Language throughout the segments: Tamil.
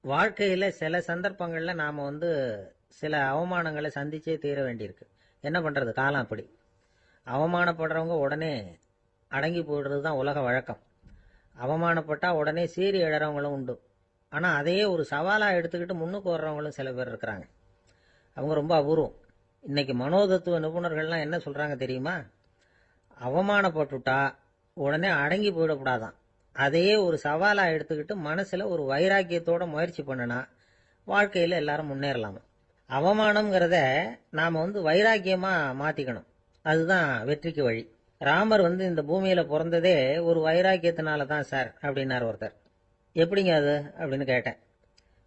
வாழ்க்கையில சில சந்தர்ப்பங்கள்ல நாம சில அவமானங்களை சந்திச்சே தீர வேண்டியிருக்கு. என்ன பண்றது, காலம் அப்படி. அவமானப்படுறவங்க உடனே அடங்கி போயிடுறது தான் உலக வழக்கம். அவமானப்பட்டா உடனே சீறி எழறவங்களும் உண்டு. ஆனா அதையே ஒரு சவாலா எடுத்துக்கிட்டு முன்னுக்கு வர்றவங்களும் சில பேர் இருக்கிறாங்க. அவங்க ரொம்ப அபூர்வம். இன்னைக்கு மனோதத்துவ நிபுணர்கள்லாம் என்ன சொல்றாங்க தெரியுமா? அவமானப்பட்டுட்டா உடனே அடங்கி போயிடக்கூடாதான். அதையே ஒரு சவாலா எடுத்துக்கிட்டு மனசுல ஒரு வைராக்கியத்தோட முயற்சி பண்ணுனா வாழ்க்கையில எல்லாரும் முன்னேறலாமா. அவமானம்ங்கிறத நாம வைராக்கியமா மாத்திக்கணும். அதுதான் வெற்றிக்கு வழி. ராமர் இந்த பூமியில பிறந்ததே ஒரு வைராக்கியத்தினால தான் சார் அப்படின்னார் ஒருத்தர். எப்படிங்க அது அப்படின்னு கேட்டேன்.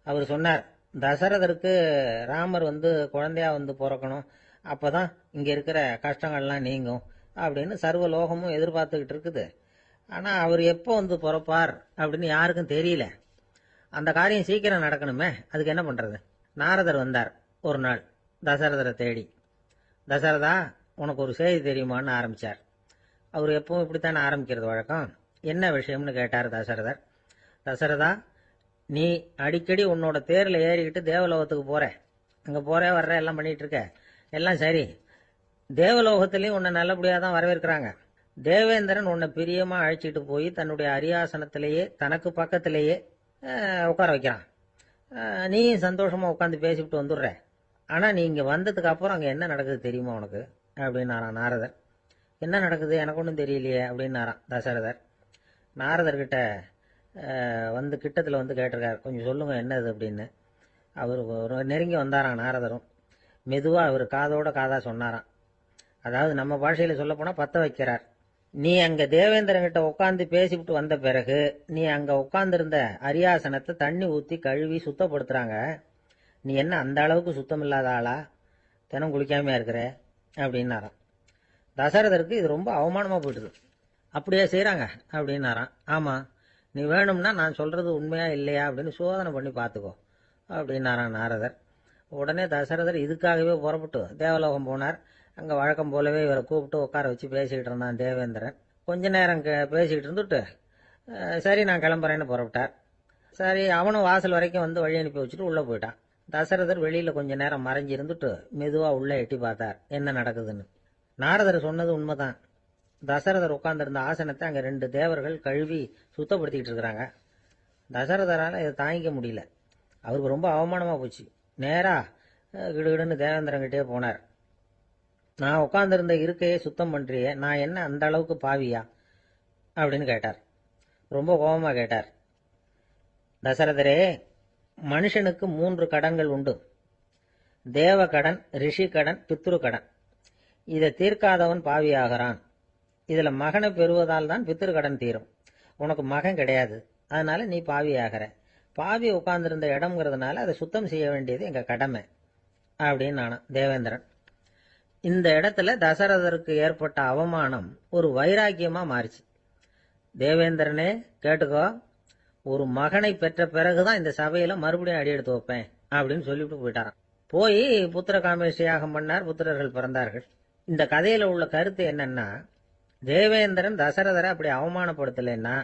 அவர் சொன்னார், தசரதருக்கு ராமர் குழந்தையா பிறக்கணும், அப்பதான் இங்க இருக்கிற கஷ்டங்கள்லாம் நீங்கும் அப்படின்னு சர்வ லோகமும் எதிர்பார்த்துக்கிட்டு இருக்குது. ஆனா அவர் எப்போ பிறப்பார் அப்படின்னு யாருக்கும் தெரியல. அந்த காரியம் சீக்கிரம் நடக்கணுமே, அதுக்கு என்ன பண்றது? நாரதர் வந்தார் ஒரு நாள் தசரதரை தேடி. தசரதா, உனக்கு ஒரு செய்தி தெரியுமான்னு ஆரம்பிச்சார். அவர் எப்பவும் இப்படித்தானே ஆரம்பிக்கிறது வழக்கம். என்ன விஷயம்னு கேட்டார் தசரதர். தசரதா, நீ அடிக்கடி உன்னோட தேர்ல ஏறிக்கிட்டு தேவலோகத்துக்கு போற, அங்க போற வர்ற எல்லாம் பண்ணிட்டு இருக்க, எல்லாம் சரி. தேவலோகத்திலையும் உன்னை நல்லபடியா தான் வரவேற்கிறாங்க. தேவேந்திரன் உன்னை பிரியமா அழைச்சிட்டு போய் தன்னுடைய அரியாசனத்திலேயே தனக்கு பக்கத்திலேயே உட்கார வைக்கிறான். நீயும் சந்தோஷமா உட்காந்து பேசிவிட்டு வந்துடுற. ஆனா நீ இங்க வந்ததுக்கு அப்புறம் அங்க என்ன நடக்குது தெரியுமா உனக்கு அப்படின்னாரான் நாரதர். என்ன நடக்குது எனக்கு ஒன்றும் தெரியலையே அப்படின்னாரான் தசரதர். நாரதர்கிட்ட கிட்டத்தில் கேட்டிருக்காரு, கொஞ்சம் சொல்லுங்க என்னது அப்படின்னு. அவர் நெருங்கி வந்தாராம் நாரதரும். மெதுவா அவர் காதோட காதா சொன்னாராம். அதாவது நம்ம பாஷையில சொல்ல போனா பத்த வைக்கிறார். நீ அங்க தேவேந்திரங்கிட்ட உட்காந்து பேசிவிட்டு வந்த பிறகு நீ அங்க உட்கார்ந்திருந்த அரியாசனத்தை தண்ணி ஊத்தி கழுவி சுத்தப்படுத்துறாங்க. நீ என்ன அந்த அளவுக்கு சுத்தம் இல்லாத ஆளா? தினம் குளிக்காமையா இருக்கிற அப்படின்னாராம். தசரதருக்கு இது ரொம்ப அவமானமா போயிடுது. அப்படியே செய்யறாங்க அப்படின்னாராம். ஆமா, நீ வேணும்னா நான் சொல்றது உண்மையா இல்லையா அப்படின்னு சோதனை பண்ணி பார்த்துக்கோ அப்படின்னாராம் நாரதர். உடனே தசரதர் இதுக்காகவே புறப்பட்டு தேவலோகம் போனார். அங்க வழக்கம் போலவே இவரை கூப்பிட்டு உட்கார வச்சு பேசிக்கிட்டு இருந்தான் தேவேந்திரன். கொஞ்ச நேரம் பேசிக்கிட்டு இருந்துட்டு சரி நான் கிளம்புறேன்னு புறப்பட்டார். சரி, அவனும் வாசல் வரைக்கும் வழி அனுப்பி வச்சுட்டு உள்ள போயிட்டான். தசரதர் வெளியில கொஞ்ச நேரம் மறைஞ்சு இருந்துட்டு மெதுவா உள்ள எட்டி பார்த்தார் என்ன நடக்குதுன்னு. நாரதர் சொன்னது உண்மைதான். தசரதர் உட்கார்ந்திருந்த ஆசனத்தை அங்க 2 தேவர்கள் கழுவி சுத்தப்படுத்திக்கிட்டு இருக்கிறாங்க. தசரதரால இதை தாங்கிக்க முடியல. அவருக்கு ரொம்ப அவமானமா போச்சு. நேரா கிடுகிடுன்னு தேவேந்திரங்கிட்டே போனார். நான் உட்கார்ந்திருந்த இருக்கையே சுத்தம் பண்றியே, நான் என்ன அந்த அளவுக்கு பாவியா அப்படின்னு கேட்டார். ரொம்ப கோபமா கேட்டார். தசரதரே, மனுஷனுக்கு 3 கடன்கள் உண்டு. தேவ கடன், ரிஷி கடன், பித்ரு கடன். இதை தீர்க்காதவன் பாவியாகிறான். இதுல மகனை பெறுவதால் தான் பித்ரு கடன் தீரும். உனக்கு மகன் கிடையாது, அதனால நீ பாவியாகிற. பாவி உட்கார்ந்திருந்த இடம்ங்கிறதுனால அதை சுத்தம் செய்ய வேண்டியது எங்க கடமை அப்படின்னு நானும் தேவேந்திரன். இந்த இடத்துல தசரதருக்கு ஏற்பட்ட அவமானம் ஒரு வைராக்கியமா மாறிச்சு. தேவேந்திரனே கேட்டுக்கோ, ஒரு மகனை பெற்ற பிறகுதான் இந்த சபையில மறுபடியும் அடி எடுத்து வைப்பேன் அப்படின்னு சொல்லிவிட்டு போயிட்டாராம். போய் புத்திர காமேஷ் யாகம் பண்ணார். புத்திரர்கள் பிறந்தார்கள். இந்த கதையில உள்ள கருத்து என்னன்னா, தேவேந்திரன் தசரதரை அப்படி அவமானப்படுத்தலைன்னா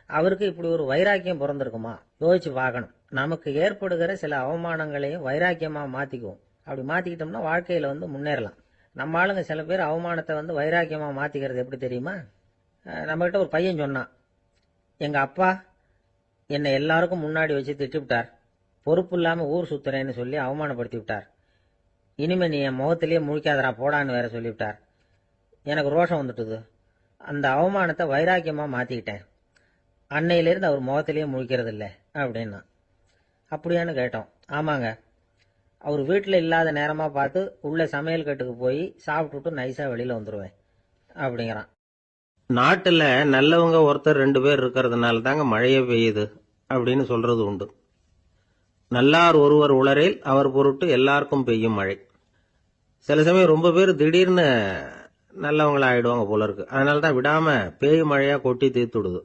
அவருக்கு இப்படி ஒரு வைராக்கியம் பிறந்திருக்குமா? யோசிச்சு பார்க்கணும். நமக்கு ஏற்படுகிற சில அவமானங்களையும் வைராக்கியமா மாத்திக்குவோம். அப்படி மாத்திக்கிட்டோம்னா வாழ்க்கையில முன்னேறலாம். நம்ம ஆளுங்க சில பேர் அவமானத்தை வைராக்கியமா மாத்திக்கிறது எப்படி தெரியுமா? நம்ம கிட்ட ஒரு பையன் சொன்னான், எங்க அப்பா என்னை எல்லாருக்கும் முன்னாடி வச்சு திட்டிவிட்டார், பொறுப்பு இல்லாம ஊர் சுத்துறேன்னு சொல்லி அவமானப்படுத்தி விட்டார். இனிமே நீ என் முகத்திலேயே முழிக்காதரா போடான்னு வேற சொல்லிவிட்டார். எனக்கு ரோஷம் வந்துட்டுது. அந்த அவமானத்தை வைராக்கியமா மாத்திக்கிட்டேன். அன்னையிலிருந்து அவர் முகத்திலேயே முழிக்கிறது இல்லை அப்படின்னா. அப்படியான்னு கேட்டோம். ஆமாங்க, அவர் வீட்டில் இல்லாத நேரமா பார்த்து உள்ள சமையல் கட்டுக்கு போய் சாப்பிட்டுட்டு நைஸா வெளியில வந்துருவேன் அப்படிங்கிறான். நாட்டுல நல்லவங்க ஒருத்தர் 2 பேர் இருக்கிறதுனால தாங்க மழையே பெய்யுது அப்படின்னு சொல்றது உண்டு. நல்லார் ஒருவர் உளரேல் அவர் பொருட்டு எல்லாருக்கும் பெய்யும் மழை. சில சமயம் ரொம்ப பேர் திடீர்னு நல்லவங்களா ஆயிடுவாங்க போல இருக்கு. அதனாலதான் விடாம பேய் மழையா கொட்டி தீர்த்துடுது.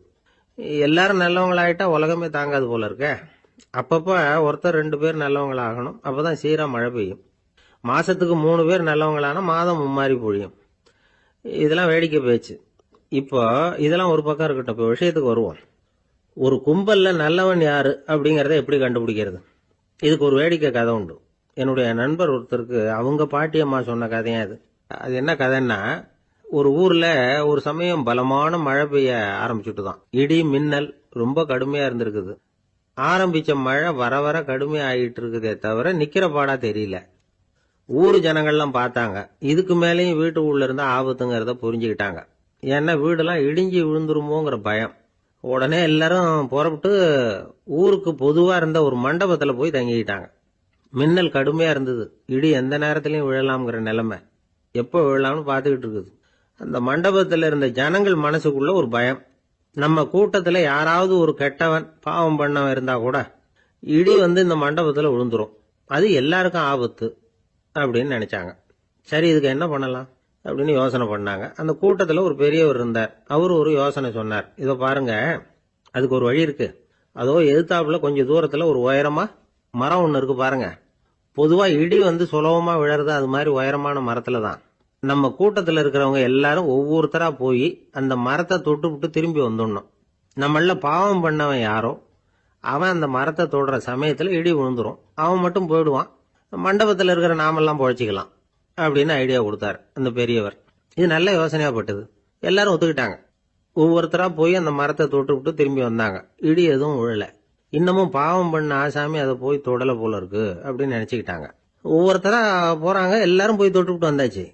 எல்லாரும் நல்லவங்களாயிட்டா உலகமே தாங்காது போல இருக்க. அப்பப்ப ஒருத்தர் 2 பேர் நல்லவங்களாகணும், அப்பதான் சீரா மழை பெய்யும். மாசத்துக்கு 3 பேர் நல்லவங்களானா மாதம் மும்மாரி பொழியும். இதெல்லாம் வேடிக்கை பேச்சு. இப்போ இதெல்லாம் ஒரு பக்கம் இருக்கட்டும். இப்போ விஷயத்துக்கு வருவோம். ஒரு கும்பல்ல நல்லவன் யாரு அப்படிங்கறத எப்படி கண்டுபிடிக்கிறது? இதுக்கு ஒரு வேடிக்கை கதை உண்டு. என்னுடைய நண்பர் ஒருத்தருக்கு அவங்க பாட்டியம்மா சொன்ன கதையா அது. அது என்ன கதைன்னா, ஒரு ஊர்ல ஒரு சமயம் பலமான மழை பெய்ய ஆரம்பிச்சுட்டுதான். இடி மின்னல் ரொம்ப கடுமையா இருந்திருக்குது. ஆரம்பிச்ச மழை வர வர கடுமையா ஆகிட்டு இருக்குதே தவிர நிக்கிற பாடா தெரியல. ஊர் ஜனங்கள்லாம் பார்த்தாங்க. இதுக்கு மேலேயும் வீட்டு உள்ள இருந்தா ஆபத்துங்கிறத புரிஞ்சுக்கிட்டாங்க. ஏன்னா வீடெல்லாம் இடிஞ்சு விழுந்துருமோங்கிற பயம். உடனே எல்லாரும் புறப்பட்டு ஊருக்கு பொதுவா இருந்த ஒரு மண்டபத்துல போய் தங்கிக்கிட்டாங்க. மின்னல் கடுமையா இருந்தது. இடி எந்த நேரத்திலையும் விழலாம்ங்கிற நிலைமை. எப்போ விழலாம்னு பார்த்துக்கிட்டு இருக்குது. அந்த மண்டபத்துல இருந்த ஜனங்கள் மனசுக்குள்ள ஒரு பயம். நம்ம கூட்டத்துல யாராவது ஒரு கெட்டவன் பாவம் பண்ணவன் இருந்தா கூட இடி இந்த மண்டபத்துல விழுந்துரும், அது எல்லாருக்கும் ஆபத்து அப்படின்னு நினைச்சாங்க. சரி, இதுக்கு என்ன பண்ணலாம் அப்படின்னு யோசனை பண்ணாங்க. அந்த கூட்டத்துல ஒரு பெரியவர் இருந்தார். அவரு ஒரு யோசனை சொன்னார். இதோ பாருங்க, அதுக்கு ஒரு வழி இருக்கு. அதோ எதிர்த்தாப்புல கொஞ்சம் தூரத்துல ஒரு உயரமா மரம் ஒண்ணு இருக்கு பாருங்க. பொதுவா இடி சுலபமா விழறது அது மாதிரி உயரமான மரத்துல தான். நம்ம கூட்டத்துல இருக்கிறவங்க எல்லாரும் ஒவ்வொருத்தரா போய் அந்த மரத்தை தொட்டு விட்டு திரும்பி வந்துடணும். நம்மள பாவம் பண்ணவன் யாரோ அவன் அந்த மரத்தை தொடுற சமயத்துல இடி விழுந்துரும், அவன் மட்டும் போயிடுவான். மண்டபத்துல இருக்கிற நாமெல்லாம் பொழைச்சிக்கலாம் அப்படின்னு ஐடியா கொடுத்தாரு அந்த பெரியவர். இது நல்ல யோசனையா பட்டது. எல்லாரும் ஒத்துக்கிட்டாங்க. ஒவ்வொருத்தரா போய் அந்த மரத்தை தொட்டு விட்டு திரும்பி வந்தாங்க. இடி எதுவும் விழல. இன்னமும் பாவம் பண்ண ஆசாமி அதை போய் தொடல போல இருக்கு அப்படின்னு நினைச்சுக்கிட்டாங்க. ஒவ்வொருத்தரா போறாங்க. எல்லாரும் போய் தொட்டு விட்டு வந்தாச்சு.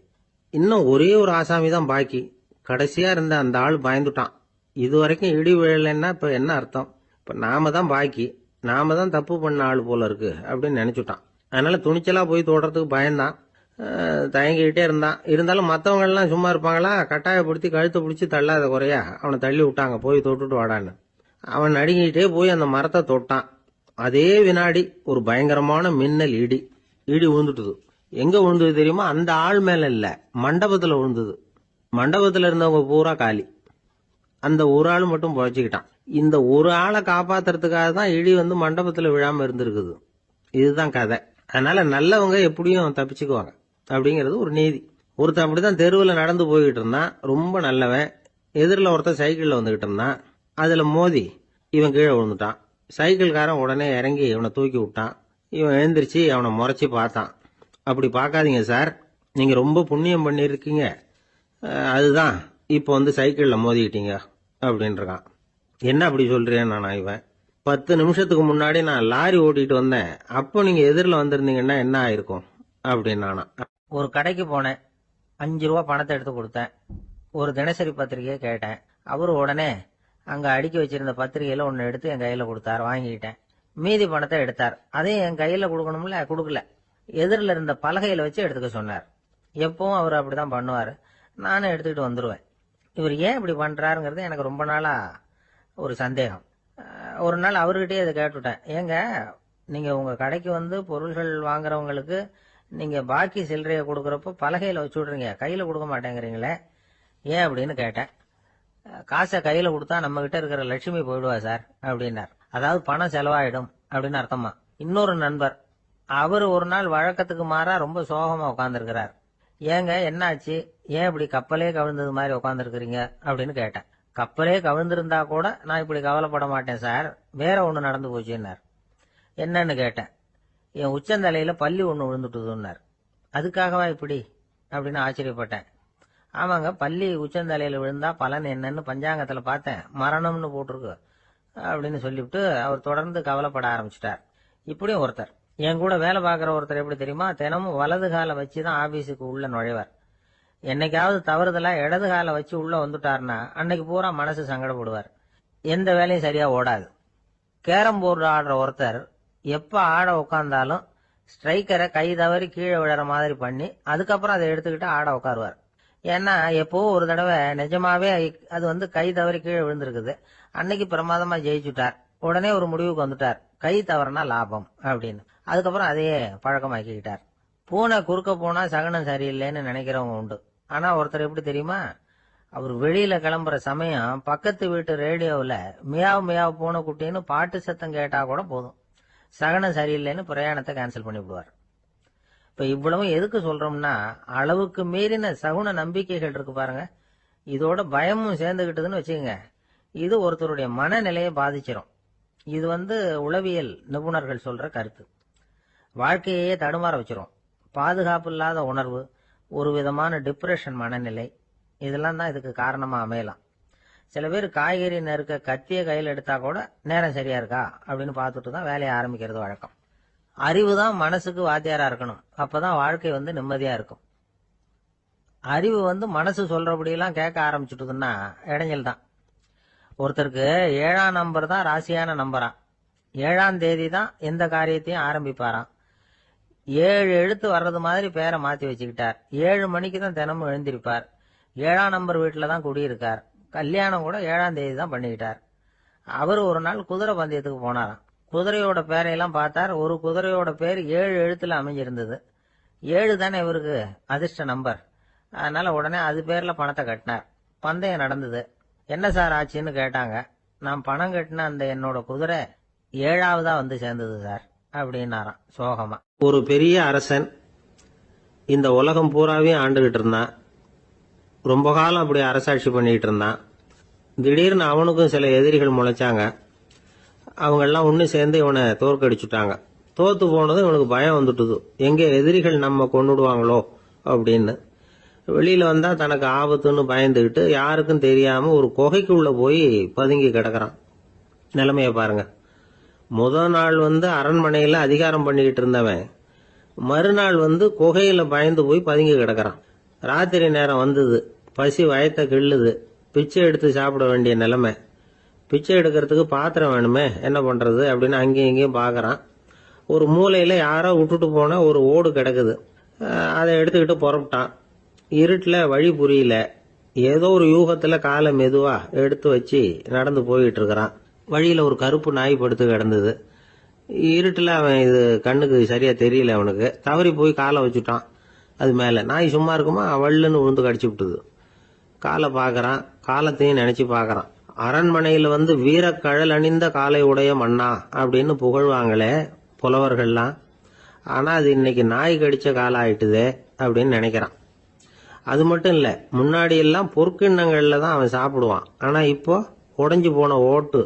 இன்னும் ஒரே ஒரு ஆசாமி தான் பாக்கி. கடைசியா இருந்த அந்த ஆள் பயந்துட்டான். இது வரைக்கும் இடி விழலைன்னா இப்ப என்ன அர்த்தம்? இப்ப நாம தான் பாக்கி, நாம தான் தப்பு பண்ண ஆள் போல இருக்கு அப்படின்னு நினைச்சுட்டான். அதனால துணிச்சலா போய் தொடுறதுக்கு பயந்தான். தயங்கிக்கிட்டே இருந்தான். இருந்தாலும் மற்றவங்க எல்லாம் சும்மா இருப்பாங்களா? கட்டாயப்படுத்தி கழுத்தை பிடிச்சி தள்ளாத குறையா அவனை தள்ளி விட்டாங்க. போய் தொட்டுட்டு வாடான்னு. அவன் நடுங்கிட்டே போய் அந்த மரத்தை தொட்டான். அதே வினாடி ஒரு பயங்கரமான மின்னல் இடி விழுந்துட்டுது. எங்க விழுந்தது தெரியுமா? அந்த ஆள் மேல இல்ல, மண்டபத்துல விழுந்தது. மண்டபத்துல இருந்தவங்க பூரா காலி. அந்த ஒரு ஆள் மட்டும் பொழைச்சிக்கிட்டான். இந்த ஒரு ஆளை காப்பாத்துறதுக்காக தான் இடி மண்டபத்துல விழாம இருந்திருக்குது. இதுதான் கதை. அதனால நல்லவங்க எப்படியும் தப்பிச்சுக்குவாங்க அப்படிங்கிறது ஒரு நீதி. ஒருத்தன் அப்படிதான் தெருவில் நடந்து போய்கிட்டு இருந்தான், ரொம்ப நல்லவன். எதிரில் ஒருத்தன் சைக்கிள்ல வந்துகிட்டு இருந்தான். அதுல மோதி இவன் கீழே விழுந்துட்டான். சைக்கிள்காரன் உடனே இறங்கி இவனை தூக்கி விட்டான். இவன் எழுந்திரிச்சு அவனை முறைச்சி பார்த்தான். அப்படி பார்க்காதீங்க சார், நீங்க ரொம்ப புண்ணியம் பண்ணிருக்கீங்க, அதுதான் இப்போ சைக்கிள்ல மோதிக்கிட்டீங்க அப்படின்றான். என்ன அப்படி சொல்றேன் நானா? இவன் 10 நிமிஷத்துக்கு முன்னாடி நான் லாரி ஓட்டிட்டு வந்தேன், அப்போ நீங்க எதிரில் வந்திருந்தீங்கன்னா என்ன ஆயிருக்கும் அப்படின்னு. ஒரு கடைக்கு போனேன், 5 ரூபா பணத்தை எடுத்து கொடுத்தேன். ஒரு தினசரி பத்திரிகையை கேட்டேன். அவரு உடனே அங்க அடுக்கி வச்சிருந்த பத்திரிகையில ஒன்னு எடுத்து என் கையில கொடுத்தார். வாங்கிக்கிட்டேன். மீதி பணத்தை எடுத்தார். அதையும் என் கையில கொடுக்கணும்ல, கொடுக்கல. எதிரில் இருந்த பலகையில வச்சு எடுத்துக்க சொன்னார். எப்பவும் அவர் அப்படிதான் பண்ணுவாரு. நானும் எடுத்துக்கிட்டு வந்துருவேன். இவர் ஏன் இப்படி பண்றாருங்கிறது எனக்கு ரொம்ப நாளா ஒரு சந்தேகம். ஒரு நாள் அவர்கிட்டயே அதை கேட்டுட்டேன். ஏங்க, நீங்க உங்க கடைக்கு பொருள்கள் வாங்குறவங்களுக்கு நீங்க பாக்கி சில்லறைய கொடுக்கறப்போ பலகையில வச்சு விடுறீங்க, கையில கொடுக்க மாட்டேங்கிறீங்களே, ஏன் அப்படின்னு கேட்டேன். காசை கையில கொடுத்தா நம்ம கிட்ட இருக்கிற லட்சுமி போயிடுவா சார் அப்படின்னார். அதாவது பணம் செலவாயிடும் அப்படின்னு அர்த்தமா. இன்னொரு நண்பர், அவரு ஒரு நாள் வழக்கத்துக்கு மாறா ரொம்ப சோகமா உட்கார்ந்துருக்கிறார். ஏங்க என்னாச்சு, ஏன் இப்படி கப்பலே கவிழ்ந்தது மாதிரி உட்கார்ந்துருக்கிறீங்க அப்படின்னு கேட்டேன். கப்பலே கவிழ்ந்திருந்தா கூட நான் இப்படி கவலைப்பட மாட்டேன் சார், வேற ஒண்ணு நடந்து போச்சுன்னார். என்னன்னு கேட்டேன். என் உச்சந்தலையில பல்லி ஒண்ணு விழுந்துட்டுதுன்னார். அதுக்காகவா இப்படி அப்படின்னு ஆச்சரியப்பட்டேன். ஆமாங்க, பல்லி உச்சந்தலையில விழுந்தா பலன் என்னன்னு பஞ்சாங்கத்துல பார்த்தேன், மரணம்னு போட்டிருக்கு அப்படின்னு சொல்லிவிட்டு அவர் தொடர்ந்து கவலைப்பட ஆரம்பிச்சிட்டார். இப்படியும் ஒருத்தர், என் கூட வேலை பார்க்குற ஒருத்தர் எப்படி தெரியுமா, தினமும் வலது காலை வச்சுதான் ஆபீஸுக்கு உள்ள நுழைவார். என்னைக்காவது தவறுதலா இடது காலை வச்சு உள்ள வந்துட்டாருன்னா அன்னைக்கு பூரா மனசு சங்கடப்படுவார். எந்த வேலையும் சரியா ஓடாது. கேரம் போர்டு ஆடுற ஒருத்தர் எப்ப ஆட உட்கார்ந்தாலும் ஸ்ட்ரைக்கரை கை தவறி கீழே விழற மாதிரி பண்ணி அதுக்கப்புறம் அதை எடுத்துக்கிட்டு ஆட உட்காருவார். ஏன்னா எப்போ ஒரு தடவை நிஜமாவே அது கை தவறி கீழே விழுந்திருக்குது. அன்னைக்கு பிரமாதமா ஜெயிச்சுட்டார். உடனே ஒரு முடிவுக்கு வந்துட்டார், கை தவறுனா லாபம் அப்படின்னு. அதுக்கப்புறம் அதையே பழக்கமாக்கிக்கிட்டார். பூனை குறுக்க போனா சகனம் சரியில்லைன்னு நினைக்கிறவங்க உண்டு. ஆனா ஒருத்தர் எப்படி தெரியுமா, அவர் வெளியில கிளம்புற சமயம் பக்கத்து வீட்டு ரேடியோவில் மியாவ் மியாவ் பூனை குட்டின்னு பாட்டு சத்தம் கேட்டா கூட போதும், சகனம் சரியில்லைன்னு பிரயாணத்தை கேன்சல் பண்ணி விடுவார். இப்ப இவ்வளவு எதுக்கு சொல்றோம்னா, அளவுக்கு மீறின சகுன நம்பிக்கைகள் இருக்கு பாருங்க, இதோட பயமும் சேர்ந்துகிட்டதுன்னு வச்சுக்கோங்க, இது ஒருத்தருடைய மனநிலையை பாதிச்சிடும். இது உளவியல் நிபுணர்கள் சொல்ற கருத்து. வாழ்க்கையே தடுமாற வச்சிரும். பாதுகாப்பு இல்லாத உணர்வு, ஒரு விதமான டிப்ரெஷன் மனநிலை, இதெல்லாம் தான் இதுக்கு காரணமா அமையலாம். சில பேர் காய்கறி நறுக்க கத்திய கையில் எடுத்தா கூட நேரம் சரியா இருக்கா அப்படின்னு பார்த்துட்டு தான் வேலையை ஆரம்பிக்கிறது வழக்கம். அறிவு தான் மனசுக்கு வாத்தியாரா இருக்கணும். அப்பதான் வாழ்க்கை நிம்மதியா இருக்கும். அறிவு மனசு சொல்றபடியெல்லாம் கேட்க ஆரம்பிச்சுட்டுதுன்னா இடைஞ்சல் தான். ஒருத்தருக்கு 7ஆம் நம்பர் தான் ராசியான நம்பரா. 7ஆம் தேதி தான் எந்த காரியத்தையும் ஆரம்பிப்பாராம். 7 எழுத்து வர்றது மாதிரி பேரை மாத்தி வச்சுக்கிட்டார். 7 மணிக்கு தான் தினமும் எழுந்திருப்பார். 7ஆம் நம்பர் வீட்டுல தான் குடியிருக்கார். கல்யாணம் கூட 7ஆம் தேதி தான் பண்ணிக்கிட்டார். அவர் ஒரு நாள் குதிரை பந்தயத்துக்கு போனாராம். குதிரையோட பேரையெல்லாம் பார்த்தார். ஒரு குதிரையோட பேர் 7 எழுத்துல அமைஞ்சிருந்தது. 7 தானே இவருக்கு அதிர்ஷ்ட நம்பர். அதனால உடனே அது பேர்ல பணத்தை கட்டினார். பந்தயம் நடந்தது. என்ன சார் ஆச்சுன்னு கேட்டாங்க. நான் பணம் கட்டின அந்த என்னோட குதிரை 7ஆவதா சேர்ந்தது சார் அப்படின்னாராம் சோகமா. ஒரு பெரிய அரசன் இந்த உலகம் பூராவையும் ஆண்டுகிட்டு இருந்தான். ரொம்ப காலம் அப்படி அரசாட்சி பண்ணிட்டு இருந்தான். திடீர்னு அவனுக்கும் சில எதிரிகள் முளைச்சாங்க. அவங்கெல்லாம் ஒன்று சேர்ந்து இவனை தோற்கடிச்சுட்டாங்க. தோத்து போனதும் இவனுக்கு பயம் வந்துட்டுது. எங்கே எதிரிகள் நம்ம கொண்டுடுவாங்களோ அப்படின்னு. வெளியில வந்தா தனக்கு ஆபத்துன்னு பயந்துகிட்டு யாருக்கும் தெரியாம ஒரு குகைக்குள்ள போய் பதுங்கி கிடக்குறான். நிலைமைய பாருங்க. முதல் நாள் அரண்மனையில அதிகாரம் பண்ணிக்கிட்டு இருந்தவன் மறுநாள் குகையில பயந்து போய் பதுங்கி கிடக்குறான். ராத்திரி நேரம் வந்தது. பசி வயத்தை கிள்ளுது. பிச்சை எடுத்து சாப்பிட வேண்டிய நிலைமை. பிச்சை எடுக்கிறதுக்கு பாத்திரம் வேணுமே, என்ன பண்றது அப்படின்னு அங்கேயும் இங்கேயும் பாக்குறான். ஒரு மூலையில யாரோ விட்டுட்டு போன ஒரு ஓடு கிடக்குது. அதை எடுத்துக்கிட்டு புறப்பட்டான். இருட்டுல வழி புரியல. ஏதோ ஒரு யூகத்துல காலை மெதுவா எடுத்து வச்சு நடந்து போயிட்டு இருக்கிறான். வழியில ஒரு கருப்பு நாய் படுத்து கிடந்தது. இருட்டுல அவன் இது கண்ணுக்கு சரியா தெரியல. அவனுக்கு தவறி போய் காலை வச்சுட்டான். அது மேல நாய் சும்மா இருக்குமா, வள்ளுன்னு விழுந்து கடிச்சு விட்டுது. காலை பாக்குறான். காலத்தையும் நினைச்சு பாக்குறான். அரண்மனையில வீரக்கழல் அணிந்த காலை உடைய மன்னா அப்படின்னு புகழ்வாங்களே புலவர்கள்லாம். ஆனா அது இன்னைக்கு நாய் கடிச்ச காலம் ஆயிட்டுதே அப்படின்னு நினைக்கிறான். அது மட்டும் இல்ல, முன்னாடி எல்லாம் பொற்கிண்ணங்கள்ல தான் அவன் சாப்பிடுவான். ஆனா இப்போ உடைஞ்சு போன ஓட்டு,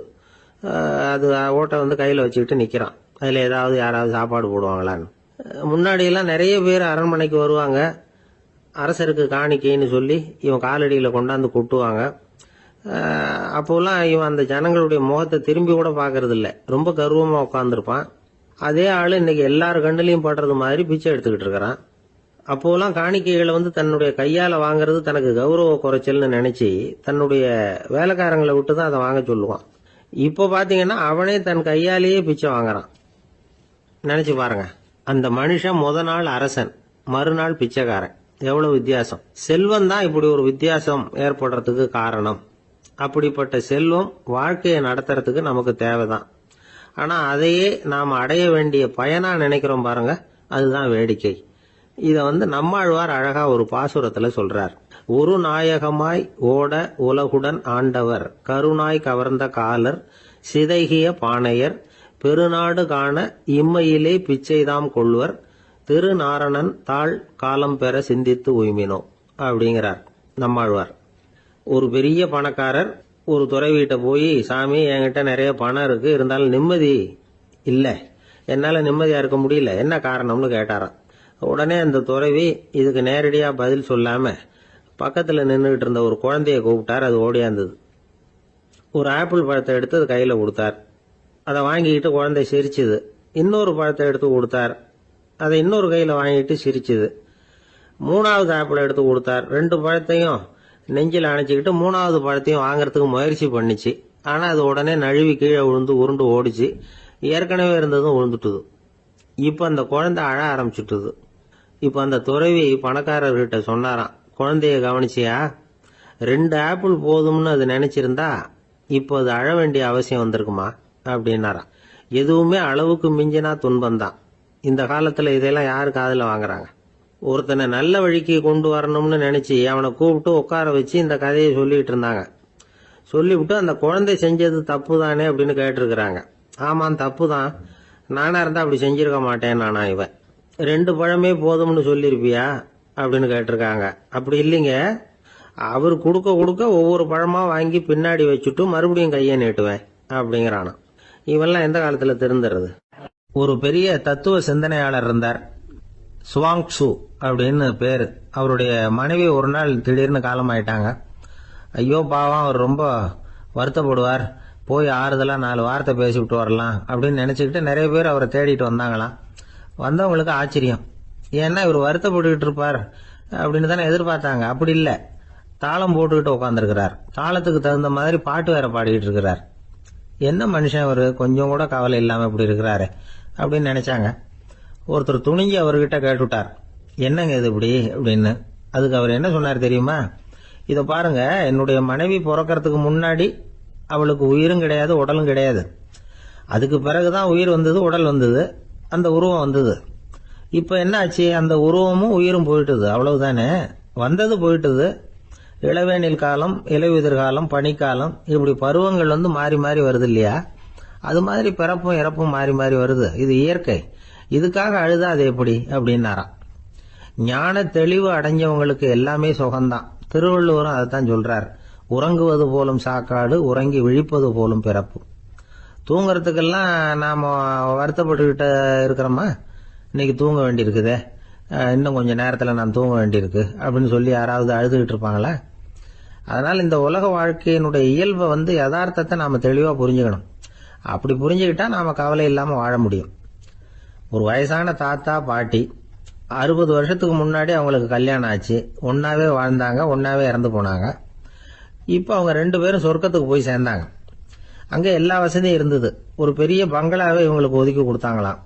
அது ஓட்டை கையில வச்சுக்கிட்டு நிக்கிறான். அதுல ஏதாவது யாராவது சாப்பாடு போடுவாங்களான்னு. முன்னாடி எல்லாம் நிறைய பேர் அரண்மனைக்கு வருவாங்க. அரசருக்கு காணிக்கைன்னு சொல்லி இவன் காலடியில கொண்டாந்து கொட்டுவாங்க. அப்போலாம் இவன் அந்த ஜனங்களுடைய முகத்தை திரும்பி கூட பாக்குறது இல்ல. ரொம்ப கர்வமா உட்காந்துருப்பான். அதே ஆளு இன்னைக்கு எல்லாரு கண்ணுலயும் படுறது மாதிரி பிச்சை எடுத்துக்கிட்டு இருக்கிறான். அப்போலாம் காணிக்கைகளை தன்னுடைய கையால வாங்குறது தனக்கு கௌரவ குறைச்சல்னு நினைச்சு தன்னுடைய வேலைக்காரங்களை விட்டு தான் அதை வாங்க சொல்லுவான். இப்போ பாத்தீங்கன்னா அவனே தன் கையாலேயே பிச்சை வாங்குறான். நினைச்சு பாருங்க. அந்த மனுஷன் முத நாள் அரசன், மறுநாள் பிச்சைக்காரன். எவ்வளவு வித்தியாசம். செல்வம் தான் இப்படி ஒரு வித்தியாசம் ஏற்படுறதுக்கு காரணம். அப்படிப்பட்ட செல்வம் வாழ்க்கையை நடத்துறதுக்கு நமக்கு தேவைதான். ஆனா அதையே நாம அடைய வேண்டிய பயனா நினைக்கிறோம் பாருங்க, அதுதான் வேடிக்கை. இத நம்மாழ்வார் அழகா ஒரு பாசுரத்துல சொல்றார். ஒரு நாயகமாய் ஓட உலகுடன் ஆண்டவர், கருணாய் கவர்ந்த காலர், சிதைகிய பானையர், பெருநாடு காண இம்மையிலே பிச்சைதாம் கொள்வர், திருநாரணன் தாழ் காலம் பெற சிந்தித்து உய்மினோ அப்படிங்கிறார் நம்மாழ்வார். ஒரு பெரிய பணக்காரர் ஒரு துறவிகிட்ட போய், சாமி என்கிட்ட நிறைய பணம் இருக்கு, இருந்தாலும் நிம்மதி இல்ல, என்னால நிம்மதியா இருக்க முடியல, என்ன காரணம்னு கேட்டாராம். உடனே அந்த துறவி இதுக்கு நேரடியா பதில் சொல்லாம பக்கத்துல நின்றுகிட்டு இருந்த ஒரு குழந்தைய கூப்பிட்டார். அது ஓடியாந்தது. ஒரு ஆப்பிள் பழத்தை எடுத்து அது கையில கொடுத்தார். அதை வாங்கிக்கிட்டு குழந்தை சிரிச்சுது. இன்னொரு பழத்தை எடுத்து கொடுத்தார். அதை இன்னொரு கையில வாங்கிட்டு சிரிச்சுது. 3வது ஆப்பிள் எடுத்து கொடுத்தார். 2 பழத்தையும் நெஞ்சில் அணைச்சிக்கிட்டு 3வது பழத்தையும் வாங்கறதுக்கு முயற்சி பண்ணிச்சு. ஆனா அது உடனே நழுவி கீழே விழுந்து உருண்டு ஓடிச்சு. ஏற்கனவே இருந்ததும் விழுந்துட்டுது. இப்ப அந்த குழந்தை அழ ஆரம்பிச்சுட்டுது. இப்ப அந்த துறவி பணக்காரர்கிட்ட சொன்னாராம், குழந்தைய கவனிச்சியா, 2 ஆப்பிள் போதும்னு அது நினைச்சிருந்தா இப்போ அது அழ வேண்டிய அவசியம் வந்திருக்குமா அப்படின்னாராம். எதுவுமே அளவுக்கு மிஞ்சினா துன்பம்தான். இந்த காலத்துல இதெல்லாம் யாரு காதுல வாங்குறாங்க? ஒருத்தனை நல்ல வழிக்கு கொண்டு வரணும்னு நினைச்சு அவனை கூப்பிட்டு உட்கார வச்சு இந்த கதையை சொல்லிட்டு இருந்தாங்க. சொல்லிவிட்டு அந்த குழந்தை செஞ்சது தப்பு தானே அப்படின்னு கேட்டிருக்கிறாங்க. ஆமாம், தப்பு தான், நானா இருந்தா அப்படி செஞ்சிருக்க மாட்டேன் நானா இவன். 2 பழமே போதும்னு சொல்லிருப்பியா அப்படின்னு கேட்டிருக்காங்க. அப்படி இல்லைங்க, அவர் கொடுக்க கொடுக்க ஒவ்வொரு பழமா வாங்கி பின்னாடி வச்சுட்டு மறுபடியும் கையை நீட்டுவேன் அப்படிங்கிறானா. இவெல்லாம் எந்த காலத்துல திருந்துறது? ஒரு பெரிய தத்துவ சிந்தனையாளர் இருந்தார், சுவாங்சு அப்படின்னு பேரு. அவருடைய மனைவி ஒரு நாள் திடீர்னு காலமாயிட்டாங்க. ஐயோ பாவம், அவர் ரொம்ப வருத்தப்படுவார், போய் ஆறுதலா 4 வார்த்தை பேசிவிட்டு வரலாம் அப்படின்னு நினைச்சுக்கிட்டு நிறைய பேர் அவரை தேடிட்டு வந்தாங்களாம். வந்தவங்களுக்கு ஆச்சரியம், ஏன்னா இவர் வருத்தப்பட்டுக்கிட்டு இருப்பார் அப்படின்னு தானே எதிர்பார்த்தாங்க. அப்படி இல்லை, தாளம் போட்டுக்கிட்டு உட்காந்துருக்கிறார், தாளத்துக்கு தகுந்த மாதிரி பாட்டு வேற பாடிக்கிட்டு இருக்கிறார். என்ன மனுஷன் அவரு, கொஞ்சம் கூட கவலை இல்லாம இப்படி இருக்கிறாரு அப்படின்னு நினைச்சாங்க. ஒருத்தர் துணிஞ்சு அவர்கிட்ட கேட்டுட்டார், என்னங்க இது இப்படி அப்படின்னு. அதுக்கு அவர் என்ன சொன்னார் தெரியுமா? இதை பாருங்க, என்னுடைய மனைவி பிறக்கிறதுக்கு முன்னாடி அவளுக்கு உயிரும் கிடையாது, உடலும் கிடையாது. அதுக்கு பிறகுதான் உயிர் வந்தது, உடல் வந்தது, அந்த உருவம் வந்தது. இப்ப என்ன ஆச்சு? அந்த உருவமும் உயிரும் போயிட்டுது, அவ்வளவுதானே. வந்தது போயிட்டுது. இளவேனில் காலம், இலையுதிர் காலம், பனிக்காலம், இப்படி பருவங்கள் மாறி மாறி வருது இல்லையா? அது மாதிரி பிறப்பும் இறப்பும் மாறி மாறி வருது. இது இயற்கை. இதுக்காக அழுதா அது எப்படி அப்படின்னாராம். ஞான தெளிவு அடைஞ்சவங்களுக்கு எல்லாமே சுகம்தான். திருவள்ளுவரும் அதைத்தான் சொல்றார், உறங்குவது போலும் சாக்காடு, உறங்கி விழிப்பது போலும் பிறப்பு. தூங்கறதுக்கெல்லாம் நாம வருத்தப்பட்டுக்கிட்ட இருக்கிறோமா? இன்னைக்கு தூங்க வேண்டியிருக்குதே, இன்னும் கொஞ்சம் நேரத்தில் நான் தூங்க வேண்டியிருக்கு அப்படின்னு சொல்லி யாராவது அழுதுகிட்டு இருப்பாங்களா? அதனால் இந்த உலக வாழ்க்கையினுடைய இயல்பை யதார்த்தத்தை நாம தெளிவாக புரிஞ்சுக்கணும். அப்படி புரிஞ்சுக்கிட்டா நாம கவலை இல்லாமல் வாழ முடியும். ஒரு வயசான தாத்தா பாட்டி 60 வருஷத்துக்கு முன்னாடி அவங்களுக்கு கல்யாணம் ஆச்சு, ஒன்னாவே வாழ்ந்தாங்க, ஒன்னாவே இறந்து போனாங்க. இப்போ அவங்க 2 பேரும் சொர்க்கத்துக்கு போய் சேர்ந்தாங்க. அங்கே எல்லா வசதியும் இருந்தது. ஒரு பெரிய பங்களாவே இவங்களுக்கு ஒதுக்கி கொடுத்தாங்களாம்.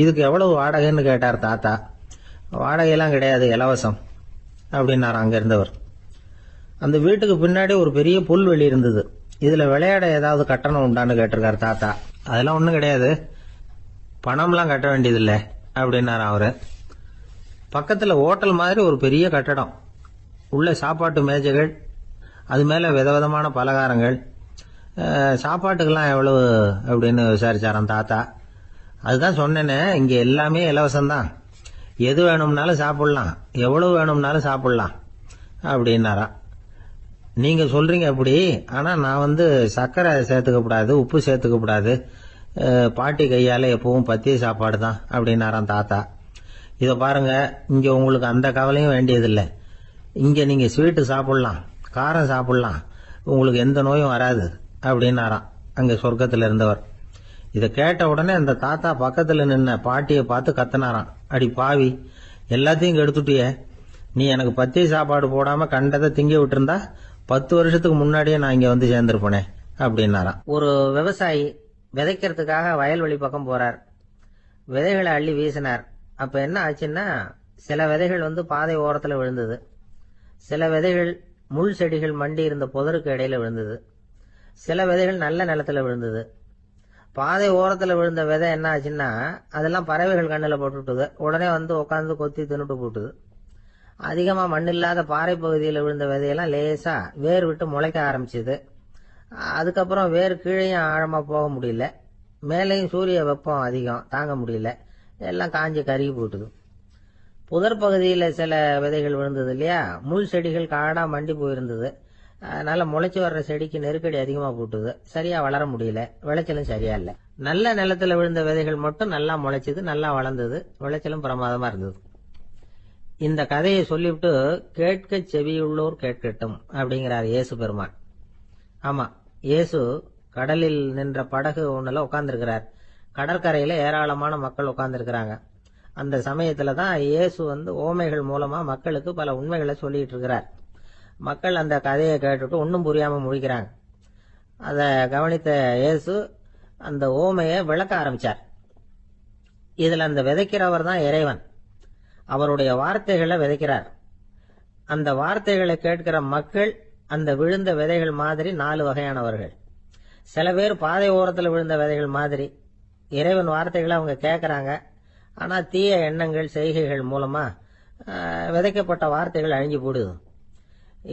இதுக்கு எவ்வளவு வாடகைன்னு கேட்டார் தாத்தா. வாடகையெல்லாம் கிடையாது, இலவசம் அப்படின்னார் அங்க இருந்தவர். அந்த வீட்டுக்கு பின்னாடி ஒரு பெரிய புல்வெளி இருந்தது. இதுல விளையாட ஏதாவது கட்டணம் உண்டான்னு கேட்டிருக்காரு தாத்தா. அதெல்லாம் ஒன்றும் கிடையாது, பணம்லாம் கட்ட வேண்டியதில்லை அப்படின்னாரு அவரு. பக்கத்துல ஹோட்டல் மாதிரி ஒரு பெரிய கட்டடம், உள்ள சாப்பாட்டு மேஜைகள், அது மேல விதவிதமான பலகாரங்கள். சாப்பாட்டுக்கெல்லாம் எவ்வளவு அப்படின்னு விசாரிச்சாராம் தாத்தா. அதுதான் சொன்னேனே, இங்க எல்லாமே இலவசம்தான், எது வேணும்னாலும் சாப்பிடலாம், எவ்வளவு வேணும்னாலும் சாப்பிடலாம் அப்படின்னாராம். நீங்க சொல்றீங்க அப்படி, ஆனா நான் சர்க்கரை சேர்த்துக்க கூடாது, உப்பு சேர்த்துக்க கூடாது, பாட்டி கையால எப்பவும் பத்திய சாப்பாடு தான் அப்படின்னாராம் தாத்தா. இதை பாருங்க, இங்க உங்களுக்கு அந்த கவலையும் வேண்டியதில்லை. இங்க நீங்க ஸ்வீட்டு சாப்பிடலாம், காரம் சாப்பிடலாம், உங்களுக்கு எந்த நோயும் வராது அப்படின்னாராம் அங்க சொர்க்கத்துல இருந்தவர். இதை கேட்ட உடனே அந்த தாத்தா பக்கத்துல நின்ன பாட்டியை பார்த்து கத்தினாராம், அடி பாவி, எல்லாத்தையும் கெடுத்துட்டியே, நீ எனக்கு பத்திய சாப்பாடு போடாம கண்டதை திங்க விட்டுருந்தா 10 வருஷத்துக்கு முன்னாடியே நான் இங்க சேர்ந்திருப்பேனே அப்படின்னாராம். ஒரு விவசாயி விதைக்கிறதுக்காக வயல்வெளி பக்கம் போறார். விதைகளை அள்ளி வீசினார். அப்ப என்ன ஆச்சுன்னா, சில விதைகள் பாதை ஓரத்துல விழுந்தது, சில விதைகள் முள் செடிகள் மண்டி இருந்த புதருக்கு இடையில விழுந்தது, சில விதைகள் நல்ல நிலத்துல விழுந்தது. பாதை ஓரத்துல விழுந்த விதை என்ன ஆச்சுன்னா, அதெல்லாம் பறவைகள் கண்ணில் போட்டுட்டுது, உடனே உட்காந்து கொத்தி தின்னுட்டு போட்டுது. அதிகமா மண் இல்லாத பாறை பகுதியில் விழுந்த விதையெல்லாம் லேசா வேர் விட்டு முளைக்க ஆரம்பிச்சுது. அதுக்கப்புறம் வேர் கீழேயும் ஆழமா போக முடியல, மேலேயும் சூரிய வெப்பம் அதிகம் தாங்க முடியல, எல்லாம் காஞ்சி கருகி போட்டுது. புதர் பகுதியில் சில விதைகள் விழுந்தது இல்லையா, முள் செடிகள் காடா மண்டி போயிருந்தது. அதனால முளைச்சு வர்ற செடிக்கு நெருக்கடி அதிகமா போட்டுது, சரியா வளர முடியல, விளைச்சலும் சரியா இல்ல. நல்ல நிலத்துல விழுந்த விதைகள் மட்டும் நல்லா முளைச்சது, நல்லா வளர்ந்தது, விளைச்சலும் பிரமாதமா இருந்தது. இந்த கதையை சொல்லிவிட்டு கேட்க செவியுள்ளோர் கேட்கட்டும் அப்படிங்கிறார் இயேசு பெருமான். ஆமா, இயேசு கடலில் நின்ற படகு ஒண்ணுல உட்கார்ந்துருக்கிறார். கடற்கரையில ஏராளமான மக்கள் உட்கார்ந்துருக்கிறாங்க. அந்த சமயத்துலதான் இயேசு ஓமைகள் மூலமா மக்களுக்கு பல உண்மைகளை சொல்லிட்டு இருக்கிறார். மக்கள் அந்த கதையை கேட்டுட்டு ஒன்னும் புரியாம முழிக்கிறாங்க. அத கவனித்த இயேசு அந்த ஓமையை விளக்க ஆரம்பிச்சார். இதுல அந்த விதைக்கிறவர் தான் இறைவன். அவருடைய வார்த்தைகளை விதைக்கிறார். அந்த வார்த்தைகளை கேட்கிற மக்கள் அந்த விழுந்த விதைகள் மாதிரி 4 வகையானவர்கள். சில பேர் பாதை ஓரத்தில் விழுந்த விதைகள் மாதிரி, இறைவன் வார்த்தைகளை அவங்க கேட்கறாங்க, ஆனா தீய எண்ணங்கள் செய்கைகள் மூலமா விதைக்கப்பட்ட வார்த்தைகள் அழிஞ்சு போடுது.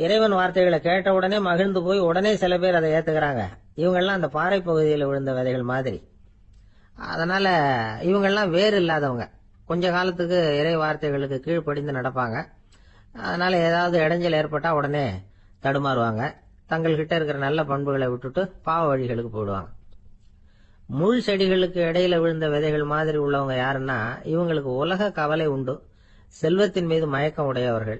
இறைவன் வார்த்தைகளை கேட்ட உடனே மகிழ்ந்து போய் உடனே சில பேர் அதை ஏத்துக்கிறாங்க. இவங்கெல்லாம் அந்த பாறை பகுதியில் விழுந்த விதைகள் மாதிரி. அதனால இவங்கெல்லாம் வேறு இல்லாதவங்க, கொஞ்ச காலத்துக்கு இறை வார்த்தைகளுக்கு கீழ்ப்படிந்து நடப்பாங்க, அதனால ஏதாவது இடைஞ்சல் ஏற்பட்டா உடனே தடுமாறுவாங்க. தங்கள்கிட்ட இருக்கிற நல்ல பண்புகளை விட்டுட்டு பாவ வழிகளுக்கு போயிடுவாங்க. முள் செடிகளுக்கு இடையில விழுந்த விதைகள் மாதிரி உள்ளவங்க யாருன்னா, இவங்களுக்கு உலக கவலை உண்டு, செல்வத்தின் மீது மயக்கம் உடையவர்கள்.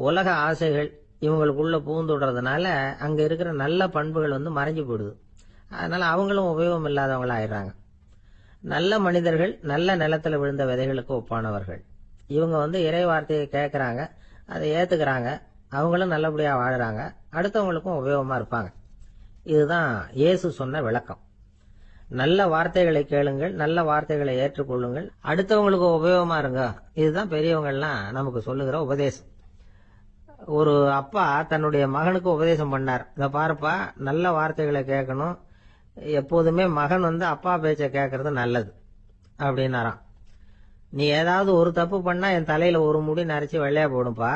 உலக ஆசைகள் இவங்களுக்குள்ள பூந்துடுறதுனால அங்க இருக்கிற நல்ல பண்புகள் மறைஞ்சு போயிடுது. அதனால அவங்களும் உபயோகம் இல்லாதவங்களா ஆயிடுறாங்க. நல்ல மனிதர்கள் நல்ல நிலத்துல விழுந்த விதைகளுக்கு ஒப்பானவர்கள். இவங்க இறை வார்த்தையை கேட்கறாங்க, அதை ஏத்துக்கிறாங்க, அவங்களும் நல்லபடியா வாழறாங்க, அடுத்தவங்களுக்கும் உபயோகமா இருப்பாங்க. இதுதான் இயேசு சொன்ன விளக்கம். நல்ல வார்த்தைகளை கேளுங்கள், நல்ல வார்த்தைகளை ஏற்றுக்கொள்ளுங்கள், அடுத்தவங்களுக்கு உபயோகமா இருங்க. இதுதான் பெரியவங்கள்லாம் நமக்கு சொல்லுகிற உபதேசம். ஒரு அப்பா தன்னுடைய மகனுக்கு உபதேசம் பண்ணார். இத பாருப்பா, நல்ல வார்த்தைகளை கேட்கணும், எப்போதுமே மகன் அப்பா பேச்ச கேட்கறது நல்லது அப்படின்னாராம். நீ ஏதாவது ஒரு தப்பு பண்ணா என் தலையில ஒரு முடி நரைச்சு வெள்ளையா போடும்பா,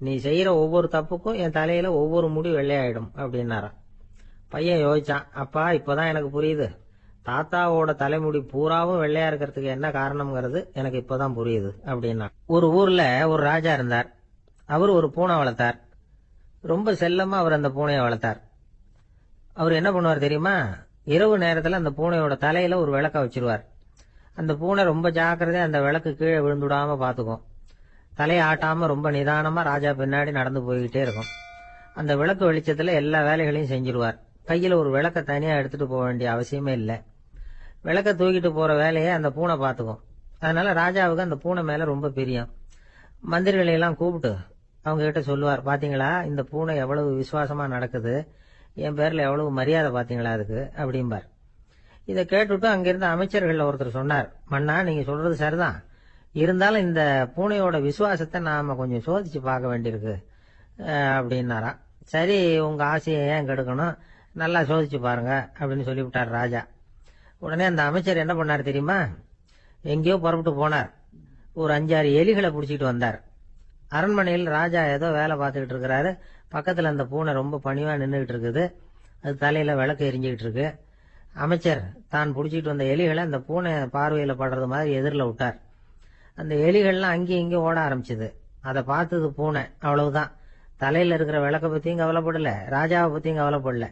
நீ செய்யற ஒவ்வொரு தப்புக்கும் என் தலையில ஒவ்வொரு முடி வெள்ளையாயிடும் அப்படின்னாராம். பையன் யோசிச்சான், அப்பா இப்பதான் எனக்கு புரியுது, தாத்தாவோட தலைமுடி பூராவும் வெள்ளையா இருக்கிறதுக்கு என்ன காரணம்ங்கிறது எனக்கு இப்பதான் புரியுது அப்படின்னா. ஒரு ஊர்ல ஒரு ராஜா இருந்தார். அவர் ஒரு பூனை வளர்த்தார். ரொம்ப செல்லமா அவர் அந்த பூனையை வளர்த்தார். அவர் என்ன பண்ணுவார் தெரியுமா? இரவு நேரத்துல அந்த பூனையோட தலையில ஒரு விளக்க வச்சிருவார். அந்த பூனை ரொம்ப ஜாக்கிரதையா அந்த விளக்கு கீழே விழுந்துடாம பாத்துக்கும். தலையை ஆட்டாம ரொம்ப நிதானமா ராஜா பின்னாடி நடந்து போய்கிட்டே இருக்கும். அந்த விளக்கு வெளிச்சத்துல எல்லா வேலைகளையும் செஞ்சிருவார். கையில ஒரு விளக்க தனியா எடுத்துட்டு போக வேண்டிய அவசியமே இல்லை. விளக்க தூக்கிட்டு போற வேலையை அந்த பூனை பாத்துக்கும். அதனால ராஜாவுக்கு அந்த பூனை மேல ரொம்ப பிரியம். மந்திரிகளை எல்லாம் கூப்பிட்டு அவங்க கிட்ட சொல்லுவார், பாத்தீங்களா இந்த பூனை எவ்வளவு விசுவாசமா நடக்குது, என் பேர்ல எவ்வளவு மரியாதை பாத்தீங்களா அதுக்கு அப்படிம்பார். இதை கேட்டுட்டு அங்கிருந்த அமைச்சர்கள் ஒருத்தர் சொன்னார், மன்னா நீங்க சொல்றது சரிதான், இருந்தாலும் இந்த பூனையோட விசுவாசத்தை நாம கொஞ்சம் சோதிச்சு பார்க்க வேண்டியிருக்கு அப்படின்னாராம். சரி, உங்க ஆசையை ஏன் கெடுக்கணும், நல்லா சோதிச்சு பாருங்க அப்படின்னு சொல்லிவிட்டார் ராஜா. உடனே அந்த அமைச்சர் என்ன பண்ணார் தெரியுமா? எங்கேயோ புறப்பட்டு போனார். ஒரு 5-6 எலிகளை பிடிச்சிட்டு வந்தார். அரண்மனையில் ராஜா ஏதோ வேலை பார்த்துக்கிட்டு இருக்கிறாரு. பக்கத்துல அந்த பூனை ரொம்ப பணிவா நின்றுகிட்டு இருக்குது. அது தலையில விளக்கு எரிஞ்சுக்கிட்டு இருக்கு. அமைச்சர் தான் பிடிச்சிட்டு வந்த எலிகளை அந்த பூனை பார்வையில படுறது மாதிரி எதிரில் விட்டார். அந்த எலிகள்லாம் அங்கேயும் இங்கேயும் ஓட ஆரம்பிச்சுது. அதை பார்த்தது பூனை, அவ்வளவுதான். தலையில இருக்கிற விளக்க பத்தியும் கவலைப்படல, ராஜாவை பத்தியும் கவலைப்படல.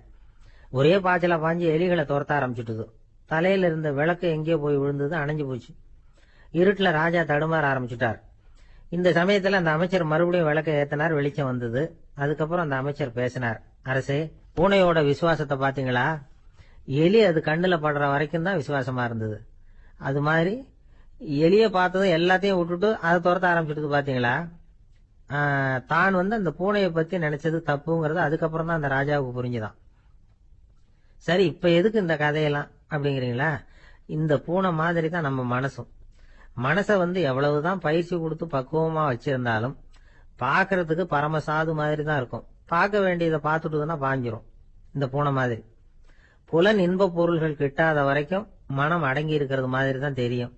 ஒரே பாய்ச்சலா பாஞ்சு எலிகளை துரத்த ஆரம்பிச்சுட்டுது. தலையில இருந்த விளக்கு எங்கேயோ போய் விழுந்தது, அணைஞ்சு போச்சு. இருட்டுல ராஜா தடுமாற ஆரம்பிச்சுட்டார். இந்த சமயத்துல அந்த அமைச்சர் மறுபடியும் விளக்க ஏத்தினார், வெளிச்சம் வந்தது. அதுக்கப்புறம் அந்த அமைச்சர் பேசினார், அரசே பூனையோட விசுவாசத்தை பாத்தீங்களா? எலி அது கண்ணுல படுற வரைக்கும் தான் விசுவாசமா இருந்தது. அது மாதிரி எலிய பார்த்ததும் எல்லாத்தையும் விட்டுட்டு அதை துரத்த ஆரம்பிச்சுட்டு பாத்தீங்களா? தான் அந்த பூனையை பத்தி நினைச்சது தப்புங்கிறது அதுக்கப்புறம் தான் அந்த ராஜாவுக்கு புரிஞ்சுதான். சரி, இப்ப எதுக்கு இந்த கதையெல்லாம் அப்படிங்கிறீங்களா? இந்த பூனை மாதிரி தான் நம்ம மனசும். மனசை எவ்வளவுதான் பயிற்சி கொடுத்து பக்குவமா வச்சிருந்தாலும் பாக்குறதுக்கு பரமசாது மாதிரி தான் இருக்கும். பார்க்க வேண்டியதை பார்த்துட்டுதுன்னா பாஞ்சிரும். இந்த பூனை மாதிரி புலன் இன்ப பொருள்கள் கிட்டாத வரைக்கும் மனம் அடங்கி இருக்கிறது மாதிரி தான் தெரியும்.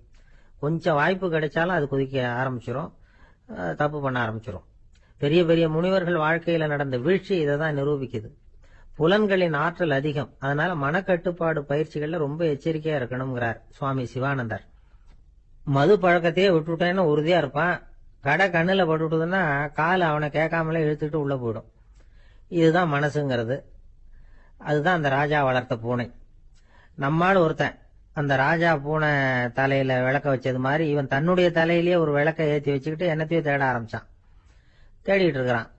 கொஞ்சம் வாய்ப்பு கிடைச்சாலும் அது குதிக்க ஆரம்பிச்சிரும், தப்பு பண்ண ஆரம்பிச்சிரும். பெரிய பெரிய முனிவர்கள் வாழ்க்கையில நடந்த வீழ்ச்சி இதை தான் நிரூபிக்குது. புலன்களின் ஆற்றல் அதிகம், அதனால மனக்கட்டுப்பாடு பயிற்சிகள்ல ரொம்ப எச்சரிக்கையா இருக்கணுங்கிறார் சுவாமி சிவானந்தர். மது பழக்கத்தையே விட்டுட்டேன்னு உறுதியா இருப்பான். கடை கண்ணுல பட்டுட்டுதுன்னா கால் அவனை கேட்காமலே இழுத்துட்டு உள்ள போயிடும். இதுதான் மனசுங்கிறது. அதுதான் அந்த ராஜா வளர்த்த பூனை. நம்மால் ஒருத்தன் அந்த ராஜா பூனை தலையில விளக்க வச்சது மாதிரி இவன் தன்னுடைய தலையிலேயே ஒரு விளக்க ஏற்றி வச்சுக்கிட்டு என்னத்தையும் தேட ஆரம்பிச்சான். தேடிட்டு இருக்கிறான்.